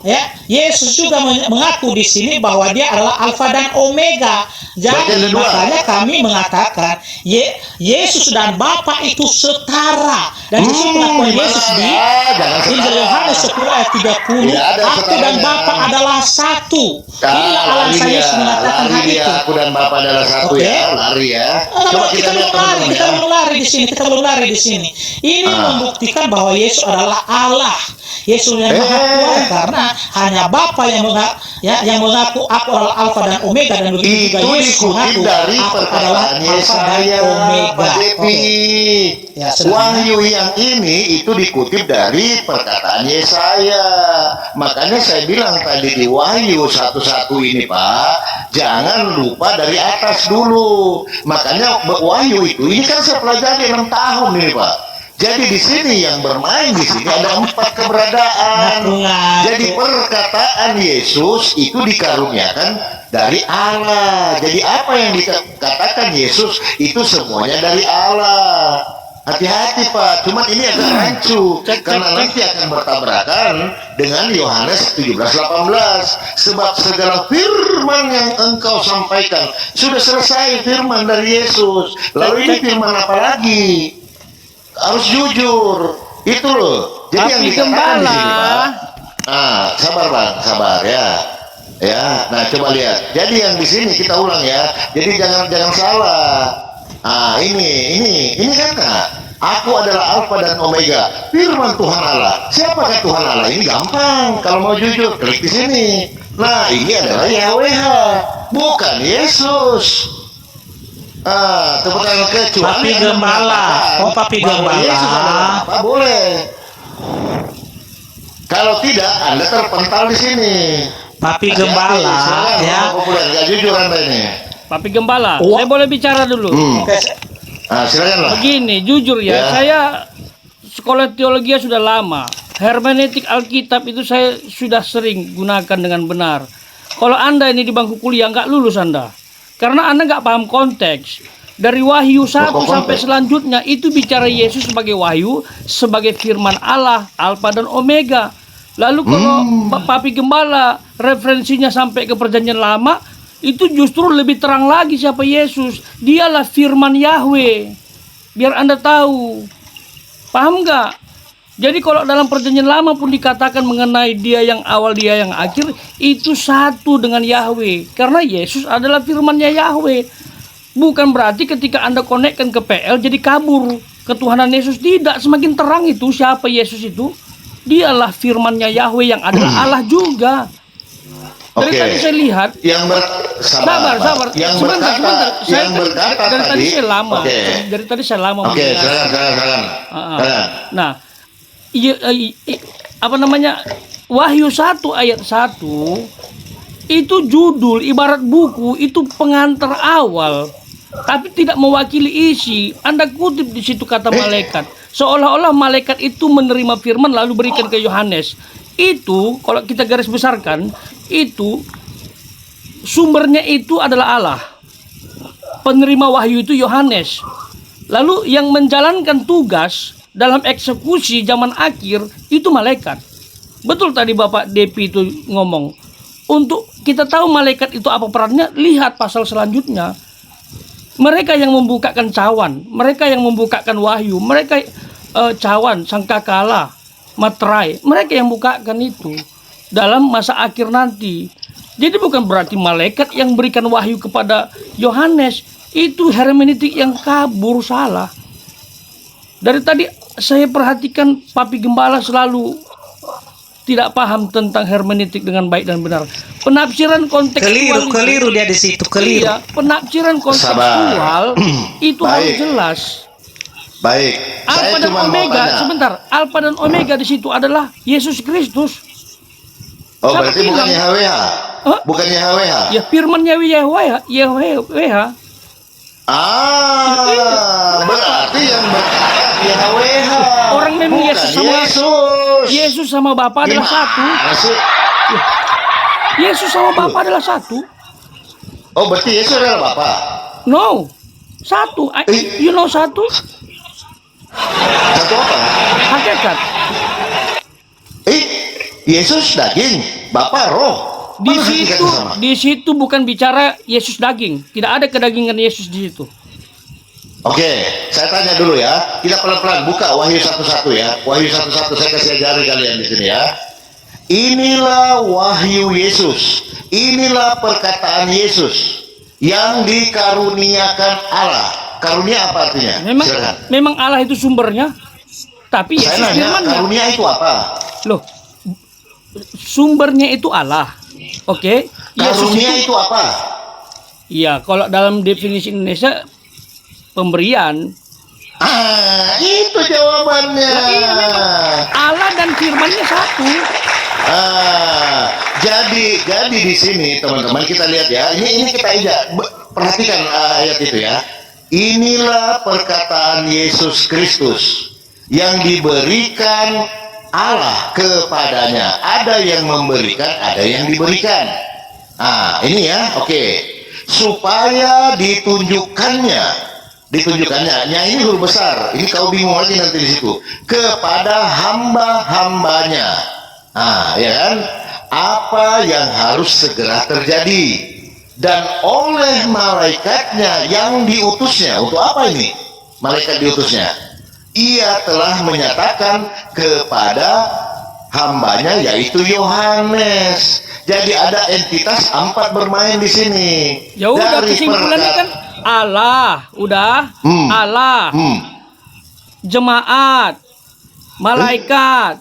ya, Yesus juga mengaku di sini bahwa dia adalah Alfa dan Omega. Bagian Jadi kedua. makanya kami mengatakan Yesus dan Bapa itu setara. Dan Yesus pengakuan Yesus di jangan Injil setara. Yohanes 10 ayat 30, Tidak ada aku dan setaranya. Bapa adalah satu. Inilah alasan Yesus mengatakan hal lari dia, itu. aku dan Bapa adalah satu Oke. ya, lari ya. Coba Coba kita lihat belum lari, teman-teman kita ya. belum lari di sini, kita belum lari di sini. Ini membuktikan bahwa Yesus adalah Allah. Yesus yang Maha Kuasa karena hanya Bapa yang mengaku aku adalah Alfa dan Omega, dan begitu Itu juga Yesus dikutip mengaku dari aku adalah perkataan Alfa dan Yesaya, Omega. Pak Depi. Ya, silakan. Wahyu yang ini itu dikutip dari perkataan Yesaya. Makanya saya bilang tadi di Wahyu 1:1 ini, Pak, jangan lupa dari atas dulu. Makanya Wahyu itu, ini kan saya pelajari 6 tahun ini, Pak. Jadi di sini yang bermain di sini ada 4 keberadaan. Jadi perkataan Yesus itu dikaruniakan dari Allah. Jadi apa yang dikatakan Yesus itu semuanya dari Allah. Hati-hati Pak, cuman ini agak rancu karena nanti akan bertabrakan dengan Yohanes 17:18. Sebab segala firman yang engkau sampaikan sudah selesai, firman dari Yesus. Lalu ini firman apa lagi? Harus jujur, itu loh. Jadi yang Tapi dikatakan di sini, gembala. Pak. Nah, sabar Bang, sabar ya. Ya, nah coba lihat. Jadi yang di sini kita ulang ya. Jadi jangan salah. Ah, ini kan aku adalah Alfa dan Omega, firman Tuhan Allah. Siapakah Tuhan Allah? Ini gampang. Kalau mau jujur, klik di sini. Nah, ini adalah YHWH, bukan Yesus. Tepuk tangan kecuali Papi Anda Gembala. mengatakan Oh, Papi bahwa Gembala. Yesus adalah apa? Boleh. Kalau tidak, Anda terpental di sini. Papi Hati-hati, Gembala, silakan, ya. orang populer, nggak jujur Anda ini. Papi Gembala, Wah. saya boleh bicara dulu. Silakan lah. Begini, jujur ya, Ya. saya sekolah teologi sudah lama. Hermeneutik Alkitab itu saya sudah sering gunakan dengan benar. Kalau Anda ini di bangku kuliah nggak lulus Anda. Karena Anda nggak paham konteks. Dari Wahyu 1 Kok sampai konteks? selanjutnya itu bicara Yesus sebagai Wahyu, sebagai firman Allah, Alfa dan Omega. Lalu kalau Papi Gembala referensinya sampai ke perjanjian lama, itu justru lebih terang lagi siapa Yesus. Dialah firman Yahweh. Biar Anda tahu. Paham nggak? Jadi kalau dalam perjanjian lama pun dikatakan mengenai dia yang awal, dia yang akhir, itu satu dengan Yahweh. Karena Yesus adalah firmannya Yahweh. Bukan berarti ketika Anda konekkan ke PL jadi kabur ketuhanan Yesus. Tidak, semakin terang itu siapa Yesus itu. Dialah firmannya Yahweh yang adalah Allah juga. Dari Oke. tadi saya lihat, Yang sabar. Yang Sebentar. yang berkata Dari tadi tadi. saya lama. Oke. Dari tadi saya lama Oke, mendengar. silakan. Nah, apa namanya? Wahyu 1 ayat 1 itu judul ibarat buku, itu pengantar awal, tapi tidak mewakili isi. Anda kutip di situ kata malaikat, seolah-olah malaikat itu menerima firman lalu berikan ke Yohanes. Itu kalau kita garis besarkan, itu sumbernya itu adalah Allah. Penerima wahyu itu Yohanes. Lalu yang menjalankan tugas dalam eksekusi zaman akhir itu malaikat. Betul tadi Bapak Depi itu ngomong. Untuk kita tahu malaikat itu apa perannya, lihat pasal selanjutnya. Mereka yang membukakan cawan, mereka yang membukakan wahyu, mereka cawan, sangkakala, materai, mereka yang bukakan itu dalam masa akhir nanti. Jadi bukan berarti malaikat yang berikan wahyu kepada Yohanes. Itu hermeneutik yang kabur, salah. Dari tadi saya perhatikan Papi Gembala selalu tidak paham tentang hermeneutik dengan baik dan benar. Penafsiran kontekstual Keliru dia di situ, keliru. Iya, penafsiran kontekstual itu harus Baik. jelas. Baik. Alfa Saya dan cuma mau Omega, tanya. sebentar. Alfa dan Omega di situ adalah Yesus Kristus. Oh, Siapa berarti bukan bilang? YHWH. Hah? Bukan YHWH. Ya firman Yahweh. Berarti yang berkata YHWH. Orang memang bukan Yesus sama Yesus. Yesus sama Bapa adalah satu. Gimana sih? Yesus sama Bapa adalah satu. Oh, berarti Yesus adalah Bapa. No. Satu. You know satu? Satu apa? Hakikat. Yesus daging, Bapa roh. Di Mana situ, hakikatnya sama? di situ bukan bicara Yesus daging. Tidak ada kedagingan Yesus di situ. Oke, saya tanya dulu ya. Kita pelan-pelan buka Wahyu 1:1 ya. Wahyu 1:1 saya kasih ajari kalian di sini ya. Inilah wahyu Yesus. Inilah perkataan Yesus yang dikaruniakan Allah. Karunia apa artinya? Silakan. Memang Allah itu sumbernya. Tapi Saya Yesus nanya, firman-Nya. karunia itu apa? Loh. Sumbernya itu Allah. Oke. Karunia itu apa? Iya, kalau dalam definisi Indonesia pemberian. Itu jawabannya. Nah, iya, memang Allah dan firman-Nya satu. Jadi di sini teman-teman kita lihat ya. Ini kita perhatikan ayat itu ya. Inilah perkataan Yesus Kristus yang diberikan Allah kepadanya. Ada yang memberikan, ada yang diberikan. Ini ya, oke. Supaya ditunjukkannya, nya ini huruf besar. Ini kau bingung lagi nanti di situ. Kepada hamba-hambanya. Ya kan? Apa yang harus segera terjadi dan oleh malaikatnya yang diutusnya. Untuk apa ini? Malaikat diutusnya. Ia telah menyatakan kepada hambanya yaitu Yohanes. Jadi ada entitas 4 bermain di sini. Ya udah, kesimpulannya kan Allah, udah. Allah. Jemaat, malaikat,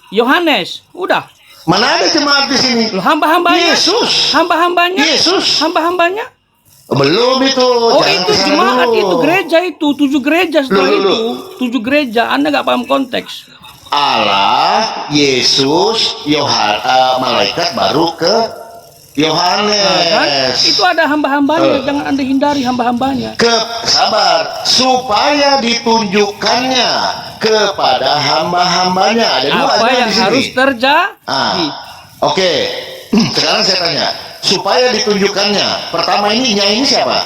Yohanes, udah. Mana ada jemaat di sini? Loh, hamba-hambanya. Yesus. Hamba-hambanya. Yesus. Hamba-hambanya. Belum itu. Oh, Jangan itu kesana jemaat, dulu. itu gereja itu, 7 gereja setelah Loh. itu. 7 gereja, Anda nggak paham konteks. Allah, Yesus, malaikat baru ke Kan? Yohanes. Itu ada hamba-hambanya, jangan Anda hindari hamba-hambanya. Sabar, supaya ditunjukkannya kepada hamba-hambanya. Ada dua Apa aja yang di sini. harus terjadi? Oke. Sekarang saya tanya, supaya ditunjukkannya. Pertama ini siapa?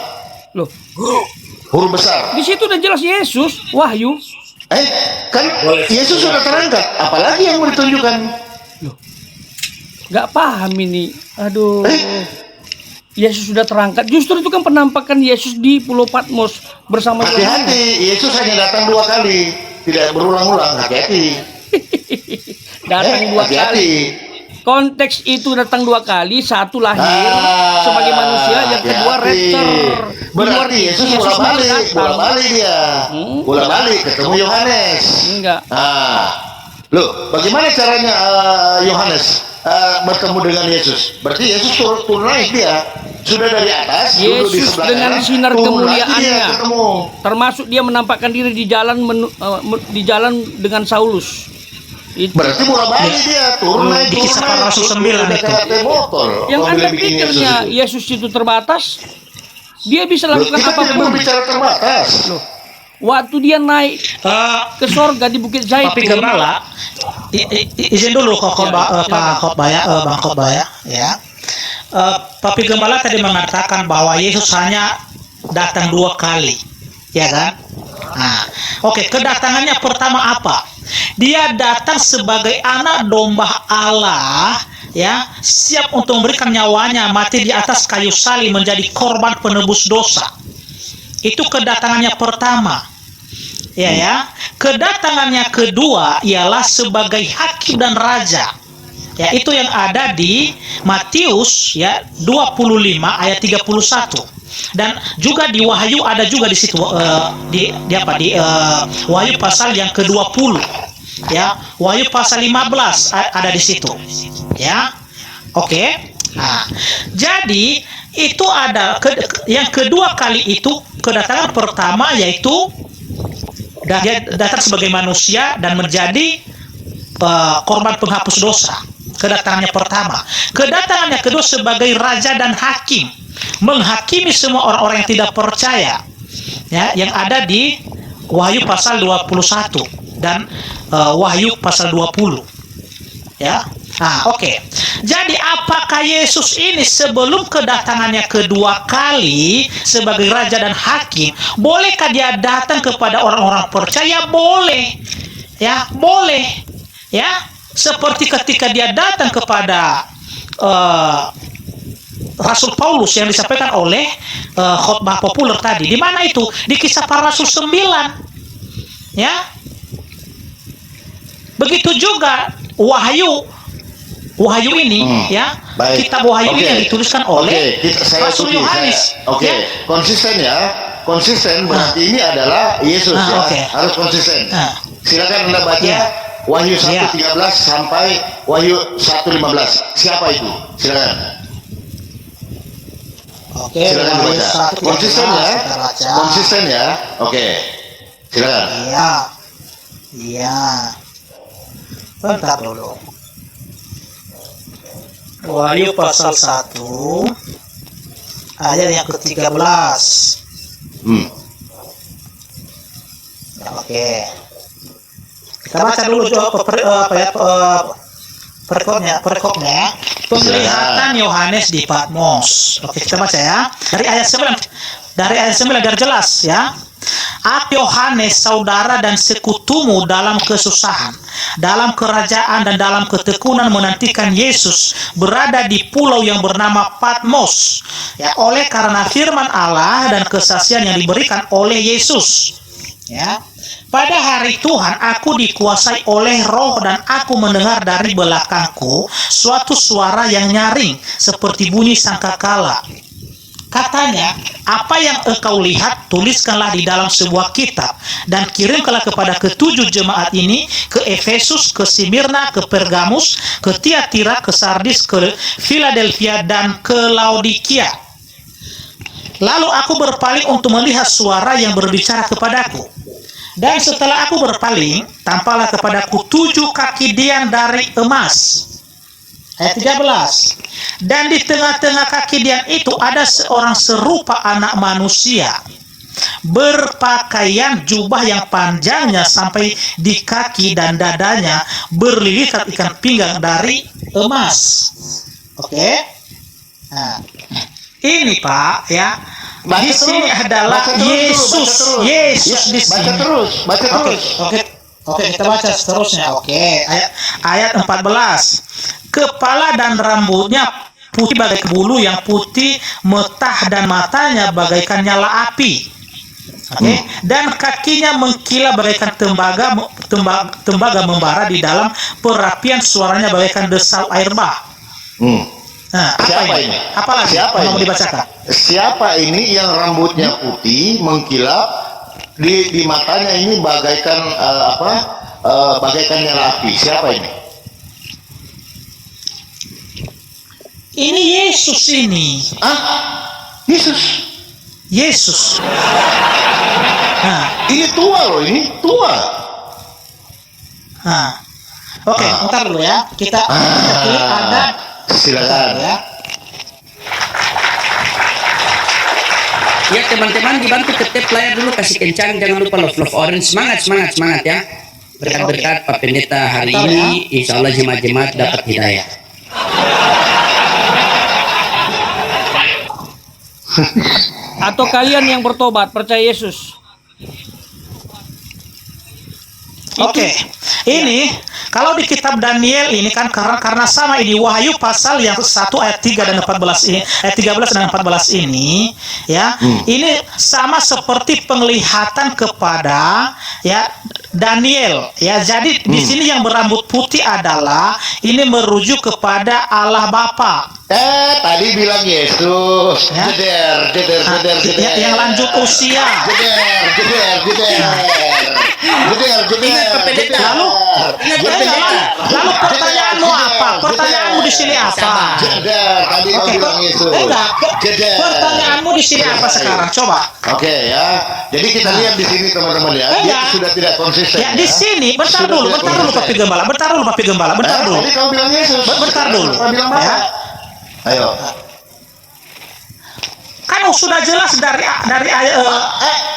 Loh, Huruf besar. di situ udah jelas Yesus, Wahyu. Kan Yesus sudah terangkat. Apalagi yang mau ditunjukkan? Nggak paham ini. Aduh. Yesus sudah terangkat. Justru itu kan penampakan Yesus di Pulau Patmos bersama Yohanes. Hati-hati, Yesus hanya datang 2 kali, tidak berulang-ulang. Hati-hati. Datang 2 kali. Hati-hati. Konteks itu datang 2 kali, satu lahir sebagai manusia, yang kedua hati-hati. rapture. Berarti Yesus bola-balik dia. Bola-balik ketemu Yohanes. Enggak. Loh, bagaimana caranya Yohanes bertemu dengan Yesus? Berarti Yesus turun naik dia. Sudah dari atas, duduk di Yesus sebelah dengan kanan, sinar turun lagi dia kemuliaannya, ketemu. termasuk dia menampakkan diri di jalan dengan Saulus. Itu. Berarti bola-balik dia, turun naik, Di turun Kisah naik. Para Rasul 9 itu. Kayak botol. Yang kalau Anda dia bikin pikirnya Yesus itu. Yesus itu terbatas, dia bisa Loh, lakukan kita tidak apapun. berbicara terbatas. Loh, waktu dia naik ke sorga di Bukit Tapi Zaitun, Gembala, izin dulu Pak Khotbah ya, Bang Khotbah ya. Papi Gembala tadi mengatakan bahwa Yesus hanya datang 2 kali, ya kan? Oke, kedatangannya pertama apa? Dia datang sebagai anak domba Allah, ya, siap untuk memberikan nyawanya mati di atas kayu salib menjadi korban penebus dosa. Itu kedatangannya pertama. Ya. Kedatangannya kedua ialah sebagai hakim dan raja. Ya, itu yang ada di Matius ya 25 ayat 31. Dan juga di Wahyu ada juga di situ di Wahyu pasal yang ke-20. Ya, Wahyu pasal 15 ada di situ. Ya. Oke. Jadi itu ada yang kedua kali itu kedatangan pertama yaitu dia datang sebagai manusia dan menjadi korban penghapus dosa. Kedatangannya pertama. Kedatangannya kedua sebagai raja dan hakim, menghakimi semua orang-orang yang tidak percaya. Ya, yang ada di Wahyu pasal 21 dan Wahyu pasal 20. Ya. Oke. Jadi apakah Yesus ini sebelum kedatangannya kedua kali sebagai raja dan hakim, bolehkah dia datang kepada orang-orang percaya? Boleh. Ya, boleh. Ya, seperti ketika dia datang kepada Rasul Paulus yang disampaikan oleh khotbah populer tadi. Di mana itu? Di Kisah Para Rasul 9. Ya. Begitu juga Wahyu ini, ya, Baik. kitab Wahyu ini Oke. yang dituliskan oleh Saya Rasul setuju, Yohanes. Oke, Ya. konsisten ya. Konsisten berarti ini adalah Yesus ya. Oke. Harus konsisten. Silakan Anda baca Ya. Wahyu Ya. 1:13 sampai Wahyu 1:15. Siapa itu? Silakan. Oke, Silakan Wahyu dibaca. 1:13 Konsisten ya. kita baca. Konsisten ya. Oke. Silakan. Iya. Iya. Bentar dulu. Wahyu pasal 1 ayat yang ke-13. Ya, oke. Kita baca dulu perikopnya. Penglihatan Yohanes di Patmos. Oke, kita baca ya. Dari ayat 9. Dari ayat 9 biar jelas ya. Aku Yohanes, saudara dan sekutumu dalam kesusahan, dalam kerajaan dan dalam ketekunan menantikan Yesus, berada di pulau yang bernama Patmos. Ya, oleh karena firman Allah dan kesaksian yang diberikan oleh Yesus. Ya. Pada hari Tuhan aku dikuasai oleh Roh dan aku mendengar dari belakangku suatu suara yang nyaring seperti bunyi sangkakala. Katanya, apa yang engkau lihat tuliskanlah di dalam sebuah kitab dan kirimkanlah kepada ketujuh jemaat ini, ke Efesus, ke Smyrna, ke Pergamus, ke Tiatira, ke Sardis, ke Philadelphia dan ke Laodikia. Lalu aku berpaling untuk melihat suara yang berbicara kepadaku. Dan setelah aku berpaling, tampaklah kepadaku 7 kaki dian dari emas. Ayat 13. Dan di tengah-tengah kaki dian itu ada seorang serupa anak manusia, berpakaian jubah yang panjangnya sampai di kaki dan dadanya berlilitan ikan pinggang dari emas. Oke. Nah, ini Pak ya. Di sini adalah Yesus. Yesus di sini. Baca terus. Oke, kita baca seterusnya. Oke, ayat 14. Kepala dan rambutnya putih bagai bulu yang putih metah dan matanya bagaikan nyala api. Oke, dan kakinya mengkilat bagaikan tembaga membara di dalam perapian, suaranya bagaikan desau air bah. Nah, Siapa apa ini? Apalagi Siapa mau ini? dibacakan? Siapa ini yang rambutnya putih mengkilap, di matanya ini bagaikan bagaikan nyala api? Siapa ini? Ini Yesus ini. Yesus. Yesus. Nah, Ini tua loh, ini tua. nah. Oke, bentar dulu ya. Kita klik ada. Silakan. Ya. Ya teman-teman, dibantu ke tap layar dulu, kasih kencang, jangan lupa love orange, semangat ya. Berkat-berkat Pak Pendeta hari ini, insya Allah jemaat-jemaat dapat hidayah. Atau kalian yang bertobat percaya Yesus. Oke, ini kalau di kitab Daniel ini kan karena sama ini Wahyu pasal yang 1 ayat 3 dan 14 ini, ayat 13 dan 14 ini ya. Ini sama seperti penglihatan kepada ya Daniel ya. Jadi di sini yang berambut putih adalah ini merujuk kepada Allah Bapa. Tadi bilang Yesus. Ya. Jeder. Yang lanjut usia. Lalu pertanyaanmu apa? Pertanyaanmu di sini apa? Tadi kau bilang Yesus. Pertanyaanmu di sini apa sekarang? Coba. Oke ya. Jadi kita lihat di sini teman-teman ya. Dia sudah tidak konsisten. Ya di sini, bentar dulu Papi Gembala. Bentar dulu. Tadi kau bilang Yesus. Bentar dulu. Kau bilang Ya. apa? Ayo. kan sudah jelas dari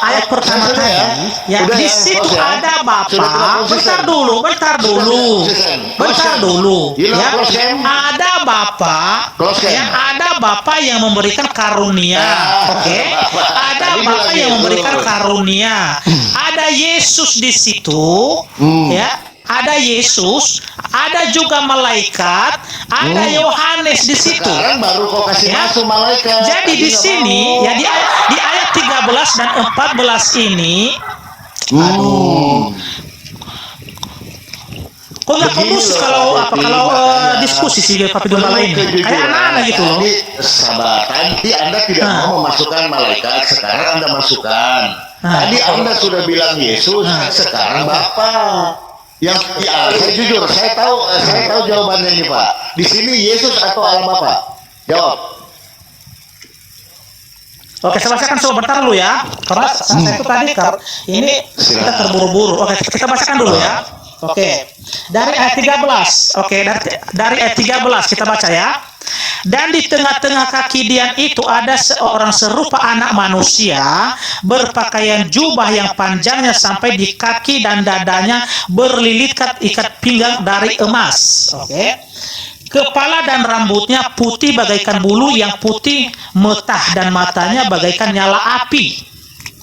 ayat pertama Sudah ya? tadi, ya Sudah di ya, situ close ya? ada Sudah kita Bapa. konsisten. Bentar dulu, You know, ya. close ya? Ada Bapa, Close ya? yang ada Bapa yang memberikan karunia, oke? Ada Tadi Bapa bilang yang gitu. memberikan karunia. Ada Yesus di situ, ya. Ada Yesus, ada juga malaikat, ada Yohanes di situ. Sekarang baru kau kasih Ya. masuk malaikat. Jadi Tadi di nggak sini mau. ya di ayat 13 dan 14 ini, kok nggak Begini kondusif loh, kalau Pak Devi, kalau makanya diskusi sih Pak Domba perlu lain, kejujuran. kayak anak-anak gitu loh. Tadi sabar, tadi Anda tidak mau memasukkan malaikat, sekarang Anda masukkan. Tadi Anda sudah bilang Yesus, sekarang Bapa. Yang ya, saya jujur, saya tahu jawabannya ini Pak. Di sini Yesus atau Allah Bapa? Jawab. Oke, saya bacakan sebentar dulu ya, karena saya itu tadi ini kita terburu-buru. Oke, kita bacakan dulu ya. Oke, dari ayat 13. Oke, dari ayat 13 kita baca ya. Dan di tengah-tengah kaki Dian itu ada seorang serupa anak manusia, berpakaian jubah yang panjangnya sampai di kaki dan dadanya berlilitkan ikat pinggang dari emas. Oke. Kepala dan rambutnya putih bagaikan bulu yang putih metah dan matanya bagaikan nyala api.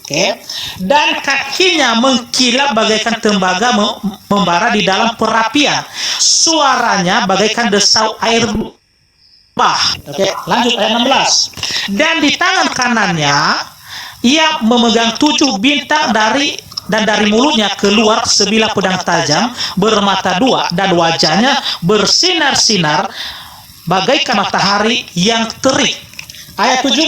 Oke. Dan kakinya mengkilap bagaikan tembaga membara di dalam perapian. Suaranya bagaikan desau air bah. Oke, lanjut ayat 16. Dan di tangan kanannya ia memegang 7 bintang dari mulutnya keluar sebilah pedang tajam bermata 2 dan wajahnya bersinar-sinar bagaikan matahari yang terik. Ayat 17.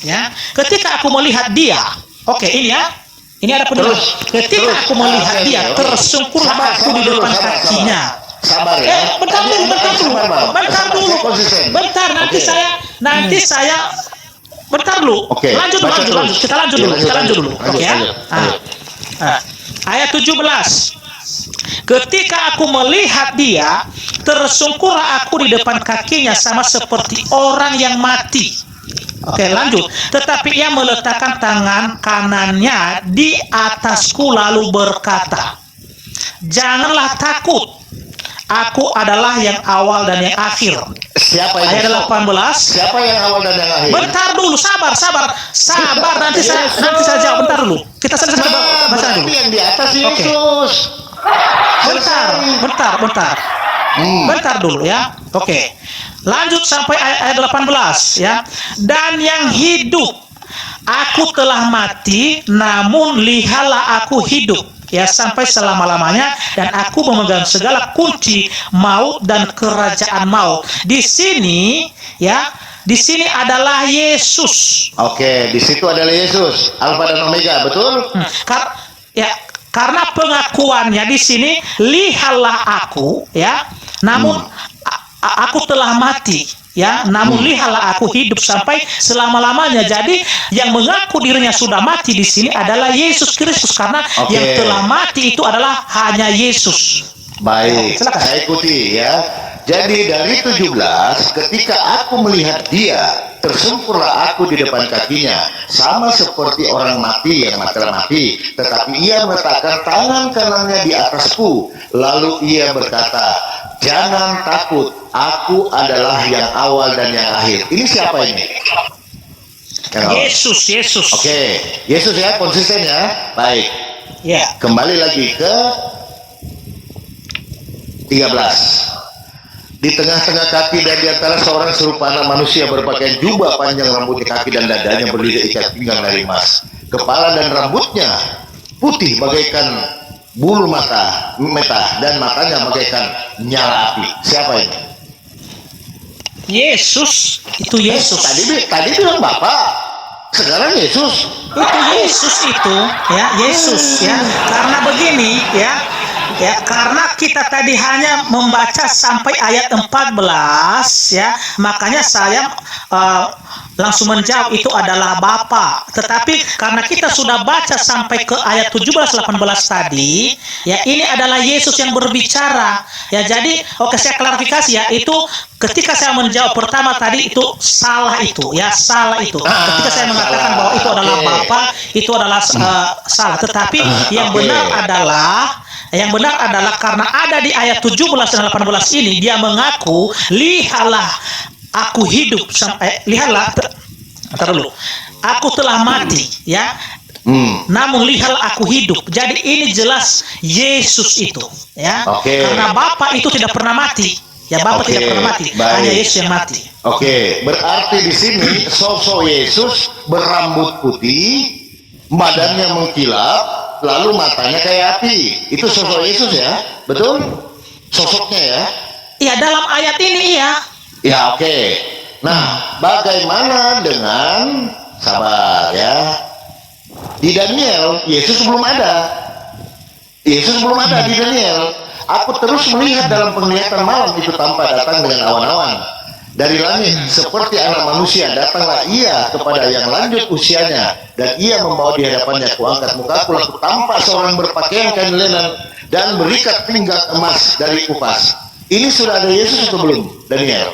Ya, ketika aku melihat dia, oke ini ya, ini ada penulis. Ketika aku melihat dia, tersungkurlah aku di depan kakinya. Sabar ya. Bentar dulu. Nanti saya bentar dulu. Oke, Lanjut. Kita lanjut dulu. Oke ya. Ayat 17. Ketika aku melihat dia, tersungkurlah aku di depan kakinya sama seperti orang yang mati. Oke, lanjut. Tetapi ia meletakkan tangan kanannya di atasku lalu berkata, "Janganlah takut. Aku adalah yang awal dan yang akhir." Siapa yang Ayat 18. Siapa yang awal dan yang akhir? Bentar dulu, sabar. Nanti saya jawab. Bentar dulu. Kita selesai baca Berarti dulu. yang di atas Oke. Yesus. Bentar. Bentar dulu ya. Oke. Lanjut sampai ayat 18 ya. Dan yang hidup, aku telah mati, namun lihatlah aku hidup ya sampai selama-lamanya, dan aku memegang segala kunci maut dan kerajaan maut. Di sini adalah Yesus. Oke, di situ adalah Yesus, Alfa dan Omega, betul? Karena pengakuannya di sini, lihatlah aku ya, namun aku telah mati ya, namun lihatlah aku hidup sampai selama-lamanya. Jadi yang mengaku dirinya sudah mati di sini adalah Yesus Kristus, karena yang telah mati itu adalah hanya Yesus. Baik, Silakan. saya ikuti ya. Jadi dari 17, ketika aku melihat dia, tersungkurlah aku di depan kakinya, sama seperti orang mati yang telah mati. Tetapi ia meletakkan tangan kanannya di atasku, lalu ia berkata, "Jangan takut, aku adalah yang awal dan yang akhir." Ini siapa ini? Yesus. Oke, Yesus ya, konsisten ya. Baik, Ya. kembali lagi ke 13. Di tengah-tengah kaki dan di antara seorang serupa anak manusia berpakaian jubah panjang, rambutnya kaki dan dadanya berlilit ikat pinggang dari emas. Kepala dan rambutnya putih bagaikan bulu metah dan matanya bagaikan nyala api. Siapa ini? Yesus. Itu Yesus. Tadi bilang Bapak, sekarang Yesus. Itu Yesus itu ya, Yesus ya. Karena begini ya, Ya, karena kita tadi hanya membaca sampai ayat 14 ya, makanya saya langsung menjawab itu adalah Bapa. Tetapi karena kita sudah baca sampai ke ayat 17-18 tadi, ya ini adalah Yesus yang berbicara. Ya, jadi oke, saya klarifikasi ya, itu ketika saya menjawab pertama tadi itu salah itu, ya salah itu. Ketika saya mengatakan bahwa itu adalah Bapa, itu adalah salah. Tetapi yang benar adalah karena ada di ayat 17 dan 18 ini dia mengaku, lihatlah aku hidup sampai aku telah mati ya. Namun lihatlah aku hidup. Jadi ini jelas Yesus itu ya. Karena Bapa itu tidak pernah mati. Ya, Bapa tidak pernah mati. Hanya Yesus yang mati. Berarti di sini sosok Yesus berambut putih, badannya mengkilap, lalu matanya kayak api. Itu sosok Yesus ya, betul? Sosoknya ya? Iya, dalam ayat ini iya. Ya, Nah, bagaimana dengan sabar ya? Di Daniel, Yesus belum ada. Yesus belum ada di Daniel. Aku terus melihat dalam penglihatan malam itu tanpa datang dengan awan-awan dari langit, seperti anak manusia datanglah ia kepada yang lanjut usianya, dan ia membawa di hadapannya. Kuangkat mukaku, lalu tampak seorang berpakaian kain lenan dan berikat pinggang emas dari kupas. Ini sudah ada Yesus atau belum, Daniel?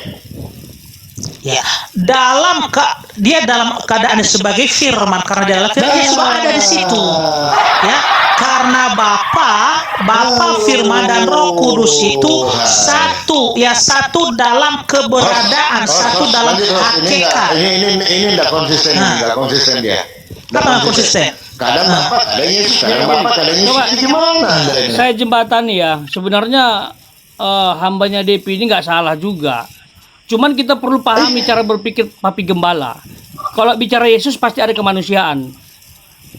Ya, dia dalam keadaannya sebagai firman, karena dia adalah firman, dia sudah ada di situ. Ya, karena Bapa, Firman dan Roh Kudus itu satu, ya satu dalam keberadaan, satu dalam hakikat. Ini tidak konsisten, tidak konsisten dia. Apa konsisten? Kadang Bapak, kadang Yesus, kadang Bapak, kadang Yesus. Gimana? Saya jembatani ya. Sebenarnya hambanya Depi ini nggak salah juga. Cuman kita perlu pahami cara berpikir Papi Gembala. Kalau bicara Yesus pasti ada kemanusiaan.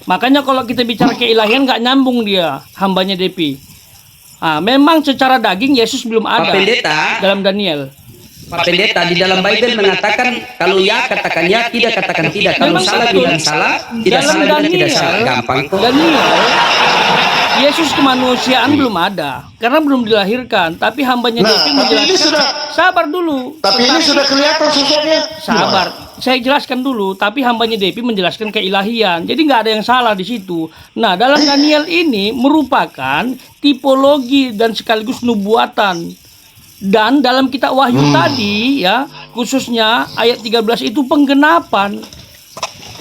Makanya kalau kita bicara keilahian nggak nyambung dia, hambanya Depi. Memang secara daging Yesus belum ada. Pak Pendeta, dalam Daniel. Pak Pendeta, di dalam Bible mengatakan kalau ya katakan ya, tidak katakan tidak. Kalau Memang salah betul. bilang salah, tidak Dalam salah bilang tidak Daniel, salah. Gampang kok. Daniel, Yesus kemanusiaan belum ada karena belum dilahirkan. Tapi hambanya Depi menjelaskan. Sabar dulu. Tapi ini sudah kelihatan sosoknya. Sabar, saya jelaskan dulu. Tapi hambanya Depi menjelaskan keilahian. Jadi nggak ada yang salah di situ. Nah, dalam Daniel ini merupakan tipologi dan sekaligus nubuatan. Dan dalam kitab Wahyu tadi ya, khususnya ayat 13 itu penggenapan.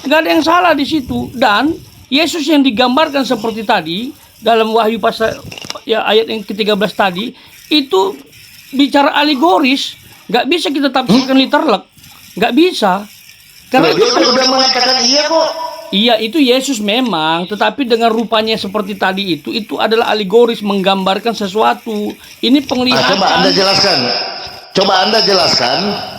Nggak ada yang salah di situ. Dan Yesus yang digambarkan seperti tadi dalam Wahyu pasal ya ayat yang ke-13 tadi itu bicara alegoris, nggak bisa kita tafsirkan literal, nggak bisa. Karena dia udah mengatakan iya kok. Iya, itu Yesus memang, tetapi dengan rupanya seperti tadi itu adalah alegoris, menggambarkan sesuatu. Ini penglihatan. Coba Anda jelaskan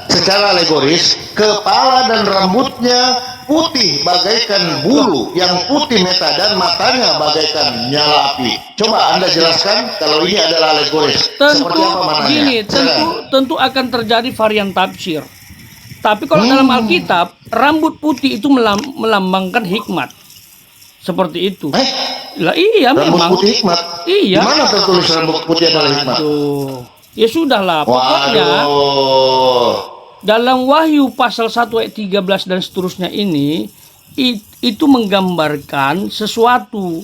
secara alegoris, kepala dan rambutnya putih bagaikan bulu yang putih meta dan matanya bagaikan nyala api. Coba Anda jelaskan kalau ini adalah alegoris. Seperti apa mananya? Gini, tentu akan terjadi varian tafsir. Tapi kalau dalam Alkitab, rambut putih itu melambangkan hikmat. Seperti itu. Lah iya rambut memang. Putih hikmat? Iya. Di mana tertulis rambut putih adalah hikmat? Ya sudahlah, pokoknya dalam Wahyu pasal 1 ayat 13 dan seterusnya ini itu menggambarkan sesuatu,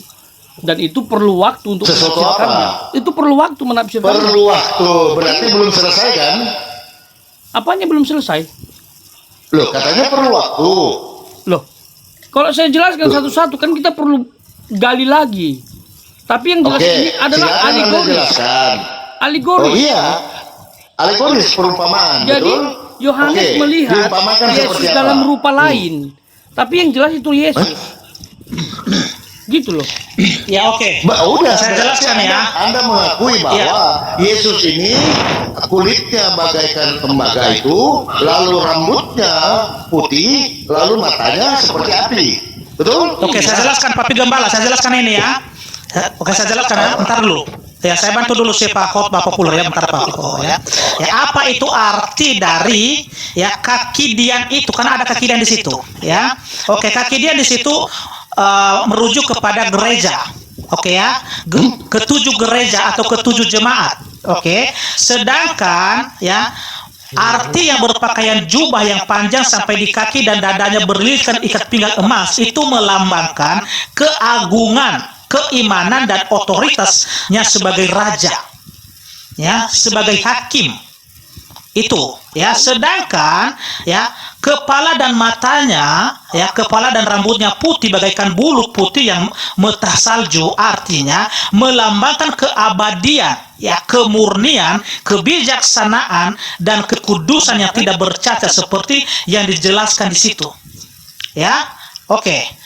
dan itu perlu waktu untuk menafsirkannya. Itu perlu waktu menafsirkannya. Perlu waktu, berarti belum selesai kan? Apanya belum selesai? Loh, katanya perlu waktu. Loh, kalau saya jelaskan satu-satu kan kita perlu gali lagi. Tapi yang jelas ini adalah alegoris. Alegoris. Oh iya, alegoris perumpamaan. Jadi betul? Yohanes melihat Yesus dalam rupa lain. Tapi yang jelas itu Yesus. Gitu loh. Ya oke. Udah saya jelaskan ya. Anda mengakui bahwa Yesus ini kulitnya bagaikan tembaga itu, lalu rambutnya putih, lalu matanya seperti api. Betul? Oke, saya jelaskan Papi Gembala, saya jelaskan ini ya. Oke, saya jelaskan ya, bentar dulu. Ya, saya bantu dulu si Pak Khotbah populer ya, bentar Pak. Ya. Apa itu arti dari ya kaki dian itu? Karena ada kaki dian di situ, ya. Oke, kaki dian di situ merujuk kepada gereja. Oke ya, ketujuh gereja atau ketujuh jemaat. Oke, sedangkan ya arti yang berpakaian jubah yang panjang sampai di kaki dan dadanya berlilitkan ikat pinggang emas itu melambangkan keagungan, keimanan dan otoritasnya sebagai raja, ya, sebagai hakim. Itu ya, sedangkan ya kepala dan matanya, ya, kepala dan rambutnya putih bagaikan bulu putih yang metah salju, artinya melambangkan keabadian, ya, kemurnian, kebijaksanaan dan kekudusan yang tidak bercacat seperti yang dijelaskan di situ. Ya, oke.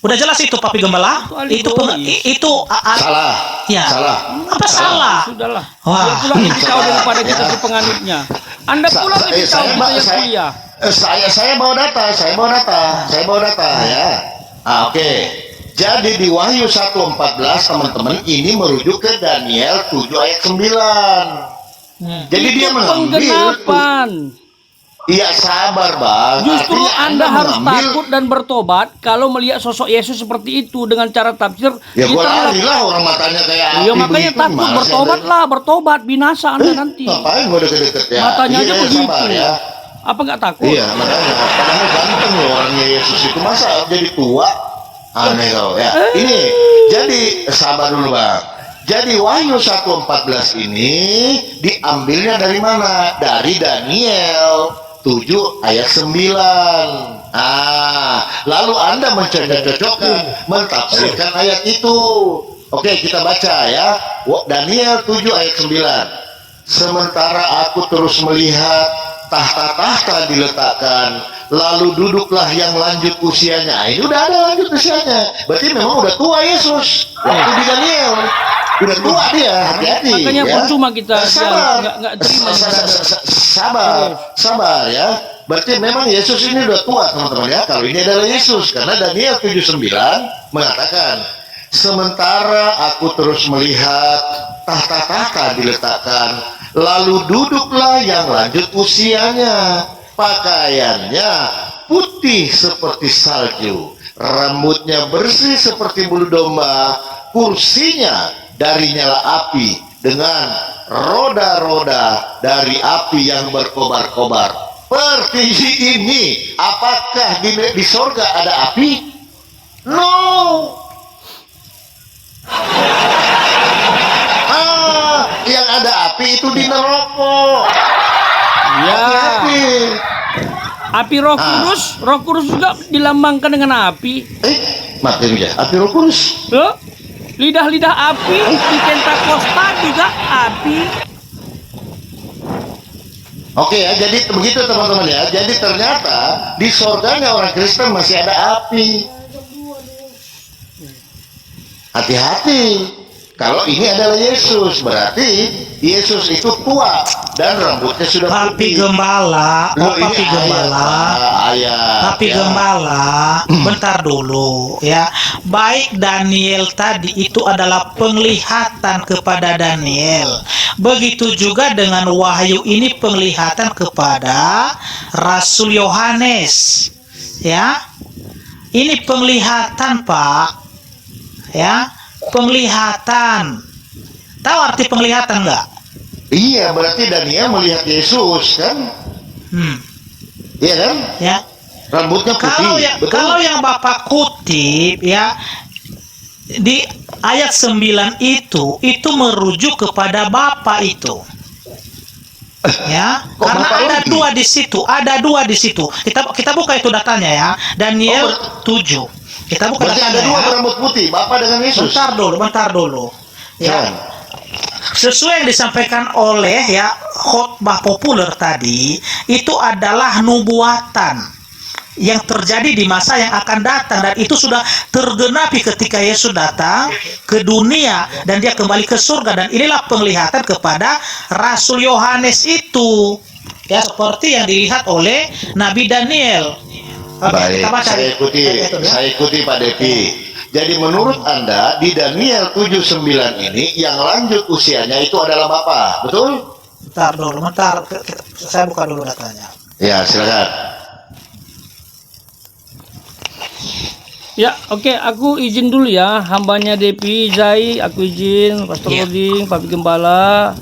Udah jelas itu Papi Gembala? Itu Salah. ya. Salah. Apa salah? Sudahlah. Wah. Pula lebih tahu daripada kita si penganutnya. Anda pula lebih tahu kita yang kuliah. Saya bawa data ya. Oke. Jadi di Wahyu 1:14 teman-teman ini merujuk ke Daniel 7 ayat 9. Jadi Itu dia mengambil. penggelapan. Iya, sabar Bang. Justru Artinya Anda harus mengambil- takut dan bertobat kalau melihat sosok Yesus seperti itu dengan cara tafsir. Ya gua kita lari lah, orang matanya kayak api. Iya, makanya begitu, takut, gimana sih bertobatlah, bertobat, binasa Anda nanti. Ngapain gua deket-deket ya? Matanya aja Iya, begitu. sabar ya. Apa nggak takut? Iya, makanya padahal ganteng loh orangnya Yesus itu, masa jadi tua? Aneh kau ya. Ini jadi sabar dulu Bang. Jadi Wahyu 1:14 ini diambilnya dari mana? Dari Daniel 7 ayat 9. Lalu Anda mencocok-cocokkan, mentafsirkan ayat itu. Oke, kita baca ya. Daniel 7 ayat 9. Sementara aku terus melihat tahta-tahta diletakkan, lalu duduklah yang lanjut usianya. Ini udah ada lanjut usianya. Berarti memang udah tua Yesus. Waktu di Daniel udah tua dia, hati-hati. Makanya ya. percuma kita sabar, nggak terima. sabar ya. Berarti memang Yesus ini udah tua teman-teman ya. Kalau ini adalah Yesus, karena Daniel 7:9 mengatakan, sementara aku terus melihat tahta-tahta diletakkan, lalu duduklah yang lanjut usianya. Pakaiannya putih seperti salju, rambutnya bersih seperti bulu domba, kursinya dari nyala api dengan roda-roda dari api yang berkobar-kobar. Seperti ini, apakah di sorga ada api? No. Yang ada api itu di neraka. Ya. Hati-hati. Api Roh Kudus juga dilambangkan dengan api. Makanya api Roh Kudus. Loh, lidah-lidah api di Pentakosta juga api. Oke ya, jadi begitu teman-teman ya. Jadi ternyata di sorganya orang Kristen masih ada api. Hati-hati. Kalau ini adalah Yesus, berarti Yesus itu tua dan rambutnya sudah Papi putih. Gembala, Loh, ini Papi Gembala. ayat, Papi ya. Gembala, bentar dulu ya. Baik Daniel tadi itu adalah penglihatan kepada Daniel. Begitu juga dengan Wahyu ini penglihatan kepada Rasul Yohanes. Ya. Ini penglihatan, Pak. Ya, penglihatan. Tahu arti penglihatan nggak? Iya, berarti Daniel melihat Yesus kan? Iya kan? Ya. Rambutnya putih. Betul? Kalau yang Bapak kutip ya di ayat 9 itu merujuk kepada Bapak itu. Ya, Kok karena Bapak ada lagi? dua di situ. Kita buka itu datanya ya. Daniel 7. Kita buka Berarti ada datanya dua ya. berambut putih, Bapak dengan Yesus. Bentar dulu. Ya. Kan? Sesuai yang disampaikan oleh ya khotbah populer tadi, itu adalah nubuatan yang terjadi di masa yang akan datang, dan itu sudah tergenapi ketika Yesus datang ke dunia dan dia kembali ke surga. Dan inilah penglihatan kepada Rasul Yohanes itu, ya, seperti yang dilihat oleh Nabi Daniel. Oke, Baik, kita baca. saya ikuti Pak Devi. Jadi menurut Anda di Daniel 7:9 ini yang lanjut usianya itu adalah Bapak, betul? Bentar, saya buka dulu datanya. Ya, silakan. Ya, oke, aku izin dulu ya, hambanya Depi Zai, aku izin, Pastor Ya. Loding, Pak Gembala,